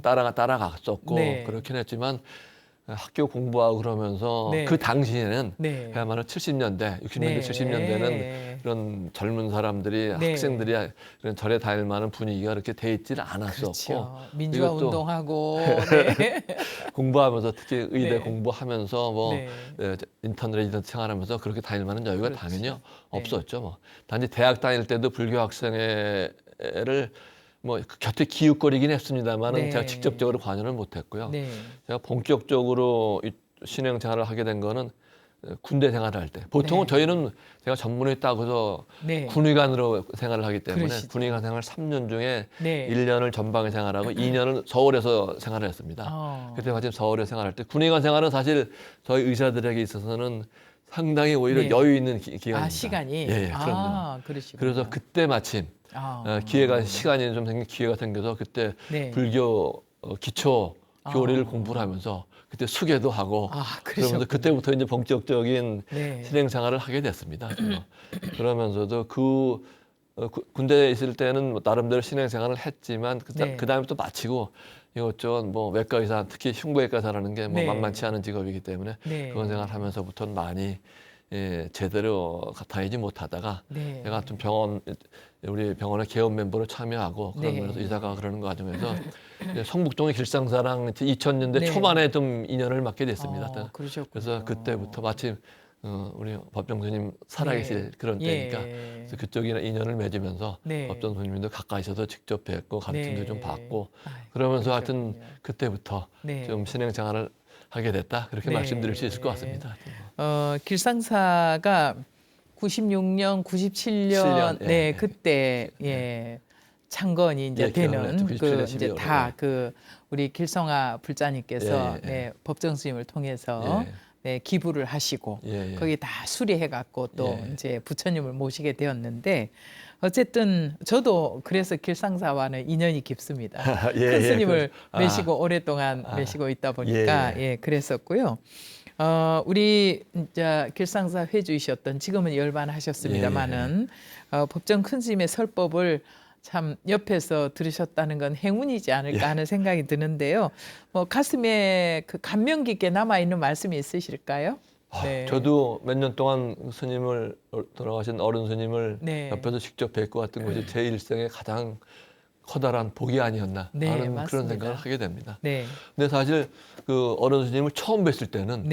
Speaker 2: 따라갔었고
Speaker 1: 네.
Speaker 2: 그렇긴 했지만 학교 공부하고 그러면서
Speaker 1: 네.
Speaker 2: 그 당시에는
Speaker 1: 네.
Speaker 2: 그야말로 70년대, 60년대,
Speaker 1: 네.
Speaker 2: 70년대는 그런 젊은 사람들이
Speaker 1: 네.
Speaker 2: 학생들이 그런 절에 다닐 만한 분위기가 그렇게 돼 있지는 않았었고
Speaker 1: 그렇죠. 민주화
Speaker 2: 이것도
Speaker 1: 운동하고 네.
Speaker 2: 공부하면서 특히 의대
Speaker 1: 네.
Speaker 2: 공부하면서 뭐
Speaker 1: 네.
Speaker 2: 인턴 생활하면서 그렇게 다닐 만한 여유가
Speaker 1: 그렇죠.
Speaker 2: 당연히
Speaker 1: 네.
Speaker 2: 없었죠. 뭐 단지 대학 다닐 때도 불교 학생회를 뭐 곁에 기웃거리긴 했습니다만은
Speaker 1: 네.
Speaker 2: 제가 직접적으로 관여를 못했고요.
Speaker 1: 네.
Speaker 2: 제가 본격적으로 이 신행 생활을 하게 된 거는 군대 생활을 할 때. 보통은
Speaker 1: 네.
Speaker 2: 저희는 제가 전문에 있다고 해서
Speaker 1: 네.
Speaker 2: 군의관으로 생활을 하기 때문에
Speaker 1: 그러시죠.
Speaker 2: 군의관 생활 3년 중에
Speaker 1: 네.
Speaker 2: 1년을 전방에 생활하고 2년을 서울에서 생활을 했습니다. 그때 마침 서울에 생활할 때 군의관 생활은 사실 저희 의사들에게 있어서는 상당히 오히려
Speaker 1: 네.
Speaker 2: 여유 있는 기간입니다.
Speaker 1: 시간이.
Speaker 2: 예, 그럼요.
Speaker 1: 그러시군요.
Speaker 2: 그래서 그때 마침 시간이 좀 생긴 기회가 생겨서 그때
Speaker 1: 네.
Speaker 2: 불교 기초 교리를 공부를 하면서 그때 수계도 하고 그러면서 그때부터 이제 본격적인
Speaker 1: 네.
Speaker 2: 신행 생활을 하게 됐습니다. 그러면서도 군대에 있을 때는 뭐 나름대로 신행 생활을 했지만
Speaker 1: 네.
Speaker 2: 그 다음에 또 마치고 이것저것 뭐 외과 의사 특히 흉부외과 의사라는 게 뭐
Speaker 1: 네.
Speaker 2: 만만치 않은 직업이기 때문에
Speaker 1: 네.
Speaker 2: 그런 생활하면서부터는 많이 제대로 다니지 못하다가
Speaker 1: 네.
Speaker 2: 제가 같은 우리 병원의 개업 멤버로 참여하고 그러면서 의사가 그러는 과정에서 성북동의 길상사랑 2000년대
Speaker 1: 네.
Speaker 2: 초반에 좀 인연을 맡게 됐습니다.
Speaker 1: 그러셨군요.
Speaker 2: 그래서 그때부터 마침 우리 법정 스님 살아계실 그런 때니까 그래서 그쪽이나 인연을 맺으면서 법정 스님도 가까이서도 직접 뵙고 가르침도 좀 받고 그러면서 하여튼 그때부터 좀 신행 생활을 하게 됐다 그렇게 말씀드릴 수 있을 것 같습니다.
Speaker 1: 길상사가 96년, 97년 네, 그때 창건이 이제 되는 그 이제 다 그 우리 길성아 불자님께서 법정 스님을 통해서 기부를 하시고 거기 다 수리해 갖고 또 이제 부처님을 모시게 되었는데 어쨌든 저도 그래서 길상사와는 인연이 깊습니다. 큰 스님을 모시고 오랫동안 모시고 있다 보니까 그랬었고요. 우리 이제 길상사 회주이셨던 지금은 열반하셨습니다마는 법정 큰 스님의 설법을 참 옆에서 들으셨다는 건 행운이지 않을까 하는 생각이 드는데요. 뭐 가슴에 그 감명 깊게 남아 있는 말씀이 있으실까요? 네.
Speaker 2: 저도 몇 년 동안 돌아가신 어른 스님을 옆에서 직접 뵙고 왔던 것이 제 일생의 가장 커다란 복이 아니었나 하는
Speaker 1: 맞습니다.
Speaker 2: 그런 생각을 하게 됩니다.
Speaker 1: 네.
Speaker 2: 근데 사실 그 어른 스님을 처음 뵀을 때는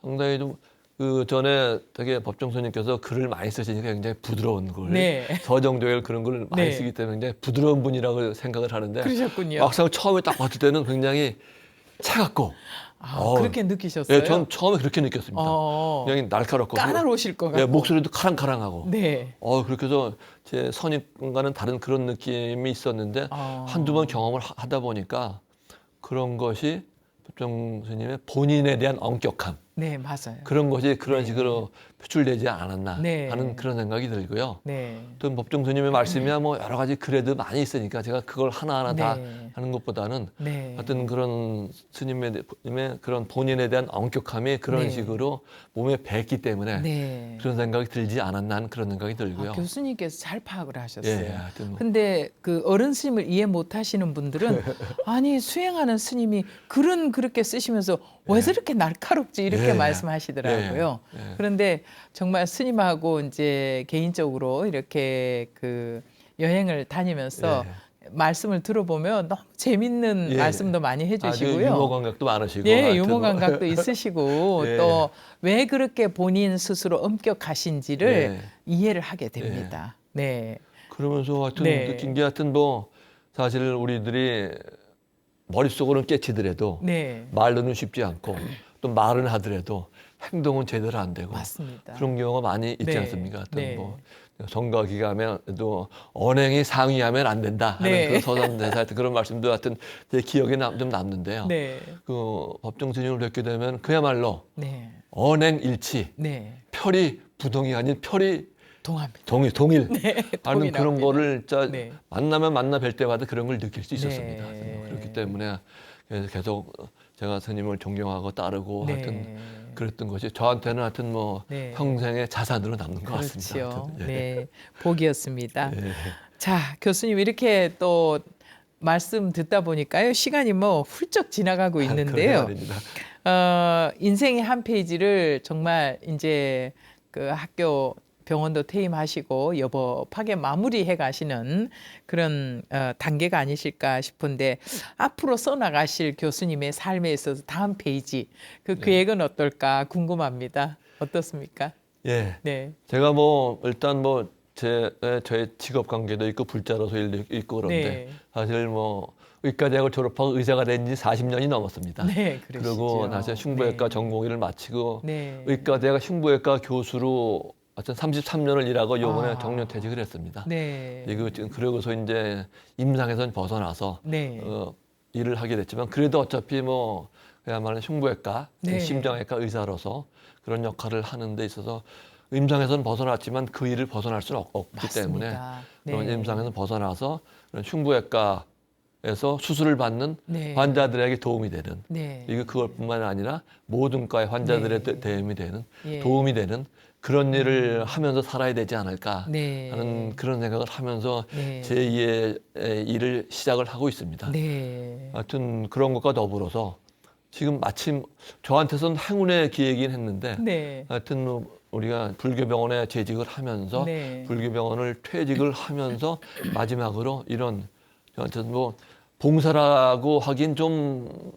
Speaker 2: 상당히 좀 그 전에 되게 법정 스님께서 글을 많이 쓰시니까 굉장히 부드러운 글, 서정조일 그런 글을 많이 쓰기 때문에 굉장히 부드러운 분이라고 생각을 하는데
Speaker 1: 그러셨군요.
Speaker 2: 막상 처음에 딱 봤을 때는 굉장히 차갑고
Speaker 1: 그렇게 느끼셨어요?
Speaker 2: 전 처음에 그렇게 느꼈습니다. 그냥 날카롭고
Speaker 1: 까다로우실 것 같고
Speaker 2: 목소리도 카랑카랑하고 그렇게 해서 제 선임과는 다른 그런 느낌이 있었는데 한두 번 경험을 하다 보니까 그런 것이 법정 스님의 본인에 대한 엄격함
Speaker 1: 맞아요.
Speaker 2: 그런 것이 그런 식으로 표출되지 않았나
Speaker 1: 네.
Speaker 2: 하는 그런 생각이 들고요.
Speaker 1: 네.
Speaker 2: 또 법정 스님의 말씀이야 뭐 여러 가지 글에도 많이 있으니까 제가 그걸 하나하나 다
Speaker 1: 네.
Speaker 2: 하는 것보다는
Speaker 1: 네.
Speaker 2: 하여튼 그런 스님의 그런 본인에 대한 엄격함이 그런
Speaker 1: 네.
Speaker 2: 식으로 몸에 뱄기 때문에
Speaker 1: 네.
Speaker 2: 그런 생각이 들지 않았나 하는 그런 생각이 들고요.
Speaker 1: 교수님께서 잘 파악을 하셨어요.
Speaker 2: 예, 하여튼 뭐.
Speaker 1: 근데 그 어른 스님을 이해 못 하시는 분들은 아니 수행하는 스님이 글은 그렇게 쓰시면서 왜 저렇게 날카롭지 이렇게
Speaker 2: 예,
Speaker 1: 말씀하시더라고요.
Speaker 2: 예, 예.
Speaker 1: 그런데 정말 스님하고 이제 개인적으로 이렇게 그 여행을 다니면서 말씀을 들어보면 너무 재밌는
Speaker 2: 예.
Speaker 1: 말씀도 많이
Speaker 2: 아주
Speaker 1: 해주시고요.
Speaker 2: 유머 감각도 많으시고.
Speaker 1: 예,
Speaker 2: 하여튼
Speaker 1: 유머
Speaker 2: 뭐.
Speaker 1: 감각도 있으시고
Speaker 2: 예.
Speaker 1: 또 왜 그렇게 본인 스스로 엄격하신지를
Speaker 2: 예.
Speaker 1: 이해를 하게 됩니다. 네.
Speaker 2: 그러면서 하여튼
Speaker 1: 네.
Speaker 2: 느낀 게 하여튼 뭐 사실 우리들이 머릿속으로는 깨치더라도
Speaker 1: 네.
Speaker 2: 말로는 쉽지 않고 또 말은 하더라도 행동은 제대로 안 되고
Speaker 1: 맞습니다.
Speaker 2: 그런 경우가 많이 있지
Speaker 1: 네.
Speaker 2: 않습니까? 하여튼
Speaker 1: 네.
Speaker 2: 뭐 선거 기간에도 언행이 상의하면 안 된다 하는
Speaker 1: 네.
Speaker 2: 그 서산대사 하여튼 그런 말씀도 하여튼 제 기억에 좀 남는데요.
Speaker 1: 네.
Speaker 2: 그 법정 스님을 뵙게 되면 그야말로
Speaker 1: 네.
Speaker 2: 언행일치,
Speaker 1: 네.
Speaker 2: 표리 부동이 아닌 표리
Speaker 1: 동합니다.
Speaker 2: 동일
Speaker 1: 네.
Speaker 2: 하는 그런
Speaker 1: 동일합니다.
Speaker 2: 거를 진짜
Speaker 1: 네.
Speaker 2: 만나면 만나 뵐 때마다 그런 걸 느낄 수 있었습니다.
Speaker 1: 네.
Speaker 2: 하여튼 뭐 그렇기 때문에 계속 제가 스님을 존경하고 따르고
Speaker 1: 네.
Speaker 2: 하여튼 그랬던 것이 저한테는 하여튼 뭐
Speaker 1: 네.
Speaker 2: 평생의 자산으로 남는 것 같습니다.
Speaker 1: 그렇죠.
Speaker 2: 하여튼, 예.
Speaker 1: 네. 복이었습니다.
Speaker 2: 예.
Speaker 1: 자, 교수님 이렇게 또 말씀 듣다 보니까요. 시간이 뭐 훌쩍 지나가고 있는데요.
Speaker 2: 그런 말입니다.
Speaker 1: 인생의 한 페이지를 정말 이제 그 학교 병원도 퇴임하시고 여법하게 마무리해 가시는 그런 단계가 아니실까 싶은데 앞으로 써나가실 교수님의 삶에 있어서 다음 페이지 그 계획은 어떨까 궁금합니다. 어떻습니까?
Speaker 2: 예.
Speaker 1: 네.
Speaker 2: 제가 뭐 일단 뭐 저의 직업 관계도 있고 불자로서 일도 있고 그런데
Speaker 1: 네.
Speaker 2: 사실 뭐 의과대학을 졸업하고 의사가 된 지 40년이 넘었습니다.
Speaker 1: 네, 그러시죠.
Speaker 2: 그리고 다시 흉부외과
Speaker 1: 네.
Speaker 2: 전공의를 마치고
Speaker 1: 네.
Speaker 2: 의과대학 흉부외과 교수로 하여튼 33년을 일하고 이번에
Speaker 1: 아.
Speaker 2: 정년퇴직을 했습니다.
Speaker 1: 네.
Speaker 2: 이거 지금 그러고서 이제 임상에선 벗어나서
Speaker 1: 네.
Speaker 2: 일을 하게 됐지만 그래도 어차피 뭐 그야말로 흉부외과,
Speaker 1: 네.
Speaker 2: 심장외과 의사로서 그런 역할을 하는 데 있어서 임상에서는 벗어났지만 그 일을 벗어날 수는 없기 때문에 그런 임상에서 벗어나서 그런 흉부외과에서 수술을 받는
Speaker 1: 네.
Speaker 2: 환자들에게 도움이 되는
Speaker 1: 네.
Speaker 2: 이거 그것뿐만 아니라 모든 과의 환자들의
Speaker 1: 네.
Speaker 2: 도움이 되는
Speaker 1: 예.
Speaker 2: 도움이 되는 그런 일을 하면서 살아야 되지 않을까
Speaker 1: 네.
Speaker 2: 하는 그런 생각을 하면서
Speaker 1: 네.
Speaker 2: 제2의 일을 시작을 하고 있습니다.
Speaker 1: 네.
Speaker 2: 하여튼 그런 것과 더불어서 지금 마침 저한테선 행운의 기회이긴 했는데
Speaker 1: 네.
Speaker 2: 하여튼 우리가 불교병원에 재직을 하면서
Speaker 1: 네.
Speaker 2: 불교병원을 퇴직을 하면서 마지막으로 이런 저한테는 뭐 봉사라고 하긴 좀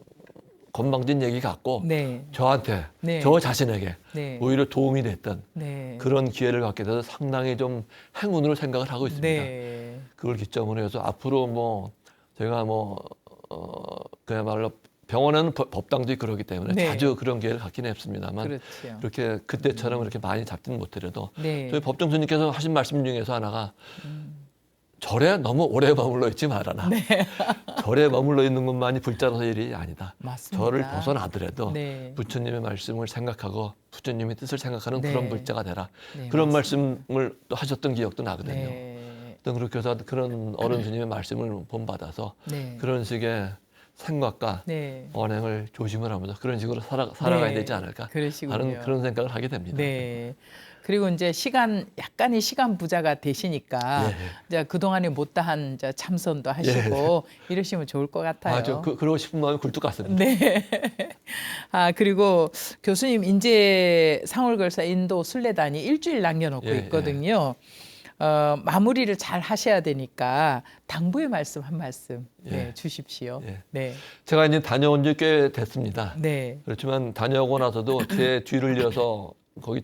Speaker 2: 건방진 얘기 같고
Speaker 1: 네.
Speaker 2: 저한테
Speaker 1: 네.
Speaker 2: 저 자신에게
Speaker 1: 네.
Speaker 2: 오히려 도움이 됐던
Speaker 1: 네.
Speaker 2: 그런 기회를 갖게 돼서 상당히 좀 행운으로 생각을 하고 있습니다.
Speaker 1: 네.
Speaker 2: 그걸 기점으로 해서 앞으로 뭐 제가 뭐 그야말로 병원에는 법당도 있고 그러기 때문에
Speaker 1: 네.
Speaker 2: 자주 그런 기회를 갖긴 했습니다만
Speaker 1: 그렇죠.
Speaker 2: 그렇게 그때처럼 이렇게 많이 잡지는 못하더라도
Speaker 1: 네.
Speaker 2: 저희 법정 스님께서 하신 말씀 중에서 하나가 절에 너무 오래 머물러 있지 말아라.
Speaker 1: 네.
Speaker 2: 절에 머물러 있는 것만이 불자로서 일이 아니다.
Speaker 1: 맞습니다.
Speaker 2: 절을 벗어나더라도
Speaker 1: 네.
Speaker 2: 부처님의 말씀을 생각하고 부처님의 뜻을 생각하는
Speaker 1: 네.
Speaker 2: 그런 불자가 되라.
Speaker 1: 네,
Speaker 2: 그런
Speaker 1: 맞습니다.
Speaker 2: 말씀을 또 하셨던 기억도 나거든요.
Speaker 1: 네.
Speaker 2: 또 그렇게 해서 그런 어른 스님의 말씀을 본받아서
Speaker 1: 네.
Speaker 2: 그런 식의 생각과
Speaker 1: 네.
Speaker 2: 언행을 조심을 하면서 그런 식으로 살아가야
Speaker 1: 네.
Speaker 2: 되지 않을까
Speaker 1: 그러시군요.
Speaker 2: 하는 그런 생각을 하게 됩니다.
Speaker 1: 네. 그리고 이제 약간의 시간 부자가 되시니까
Speaker 2: 예.
Speaker 1: 이제 그동안에 못다한 이제 참선도 하시고 이러시면 좋을 것 같아요.
Speaker 2: 아, 그러고 싶은 마음이 굴뚝 같습니다.
Speaker 1: 네. 아, 그리고 교수님 이제 상월걸사 인도 순례단이 일주일 남겨놓고
Speaker 2: 예,
Speaker 1: 있거든요. 마무리를 잘 하셔야 되니까 당부의 말씀 한 말씀 네, 주십시오.
Speaker 2: 예.
Speaker 1: 네.
Speaker 2: 제가 이제 다녀온 지 꽤 됐습니다.
Speaker 1: 네.
Speaker 2: 그렇지만 다녀오고 나서도 제 뒤를 이어서 거기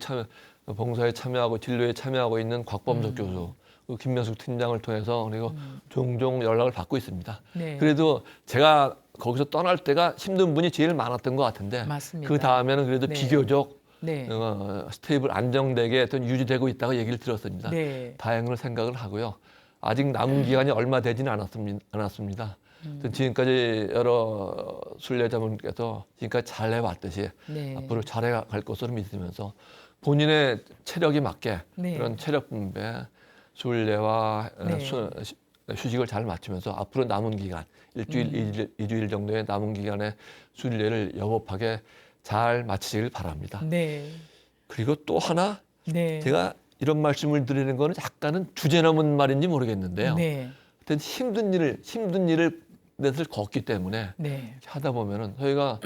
Speaker 2: 봉사에 참여하고 진료에 참여하고 있는 곽범석 교수, 그 김명숙 팀장을 통해서 그리고 종종 연락을 받고 있습니다.
Speaker 1: 네.
Speaker 2: 그래도 제가 거기서 떠날 때가 힘든 분이 제일 많았던 것 같은데
Speaker 1: 맞습니다.
Speaker 2: 그 다음에는 그래도
Speaker 1: 네.
Speaker 2: 비교적
Speaker 1: 네.
Speaker 2: 스테이블 안정되게 유지되고 있다고 얘기를 들었습니다.
Speaker 1: 네.
Speaker 2: 다행으로 생각을 하고요. 아직 남은 기간이 얼마 되지는 않았습니다. 지금까지 여러 순례자분께서 지금까지 잘 해왔듯이
Speaker 1: 네.
Speaker 2: 앞으로 잘해갈 것으로 믿으면서 본인의 체력에 맞게
Speaker 1: 네.
Speaker 2: 그런 체력 분배, 순례와
Speaker 1: 네.
Speaker 2: 휴식을 잘 맞추면서 앞으로 남은 기간 일주일 정도의 남은 기간에 순례를 여법하게 잘 마치시길 바랍니다.
Speaker 1: 네.
Speaker 2: 그리고 또 하나
Speaker 1: 네.
Speaker 2: 제가 이런 말씀을 드리는 거는 약간은 주제 넘은 말인지 모르겠는데요.
Speaker 1: 네.
Speaker 2: 하여튼 힘든 일을 넷을 걷기 때문에
Speaker 1: 네.
Speaker 2: 이렇게 하다 보면은 저희가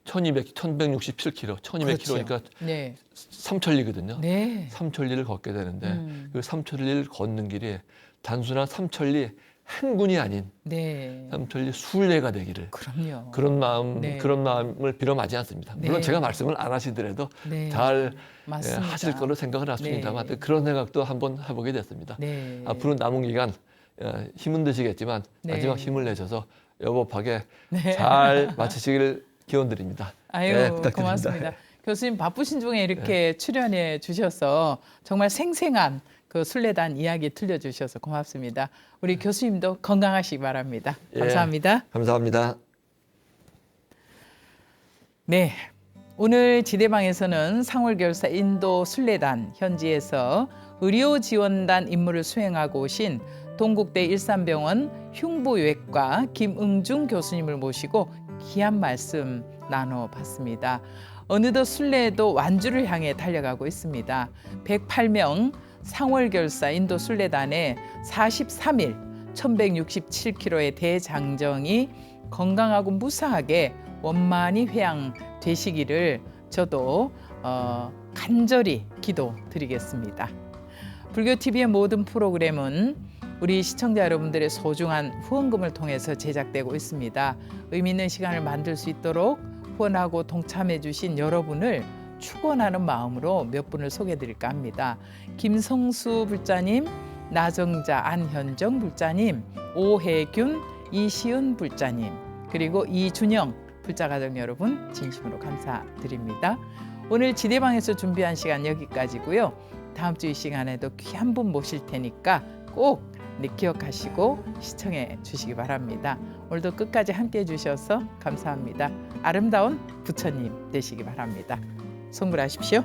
Speaker 2: 1167km, 1200km니까
Speaker 1: 그렇죠. 네.
Speaker 2: 삼천리거든요.
Speaker 1: 네.
Speaker 2: 삼천리를 걷게 되는데 그 삼천리를 걷는 길이 단순한 삼천리 행군이 아닌
Speaker 1: 네.
Speaker 2: 삼천리 순례가 되기를
Speaker 1: 그럼요.
Speaker 2: 그런
Speaker 1: 네.
Speaker 2: 마음을 빌어 마지 않습니다. 물론
Speaker 1: 네.
Speaker 2: 제가 말씀을 안 하시더라도
Speaker 1: 네.
Speaker 2: 잘
Speaker 1: 맞습니다.
Speaker 2: 하실 거로 생각을 했습니다만
Speaker 1: 네.
Speaker 2: 그런 생각도 한번 해보게 됐습니다.
Speaker 1: 네.
Speaker 2: 앞으로 남은 기간 힘은 드시겠지만
Speaker 1: 네.
Speaker 2: 마지막 힘을 내셔서 여법하게
Speaker 1: 네.
Speaker 2: 잘 마치시기를 기원드립니다.
Speaker 1: 아유,
Speaker 2: 네, 부탁드립니다.
Speaker 1: 고맙습니다. 교수님 바쁘신 중에 이렇게 출연해 주셔서 정말 생생한 그 순례단 이야기 들려주셔서 고맙습니다. 우리 교수님도 건강하시기 바랍니다.
Speaker 2: 예,
Speaker 1: 감사합니다.
Speaker 2: 감사합니다.
Speaker 1: 네, 오늘 지대방에서는 상월결사 인도 순례단 현지에서 의료지원단 임무를 수행하고 오신 동국대 일산병원 흉부외과 김응중 교수님을 모시고 귀한 말씀 나눠봤습니다. 어느덧 순례도 완주를 향해 달려가고 있습니다. 108명 상월결사 인도 순례단의 43일 1167km의 대장정이 건강하고 무사하게 원만히 회양되시기를 저도 간절히 기도드리겠습니다. 불교TV의 모든 프로그램은 우리 시청자 여러분들의 소중한 후원금을 통해서 제작되고 있습니다. 의미 있는 시간을 만들 수 있도록 후원하고 동참해 주신 여러분을 축원하는 마음으로 몇 분을 소개해 드릴까 합니다. 김성수 불자님, 나정자 안현정 불자님, 오혜균, 이시은 불자님, 그리고 이준영 불자가족 여러분 진심으로 감사드립니다. 오늘 지대방에서 준비한 시간 여기까지고요. 다음 주 이 시간에도 귀한 분 모실 테니까 꼭 기억하시고 시청해 주시기 바랍니다. 오늘도 끝까지 함께해 주셔서 감사합니다. 아름다운 부처님 되시기 바랍니다. 성불하십시오.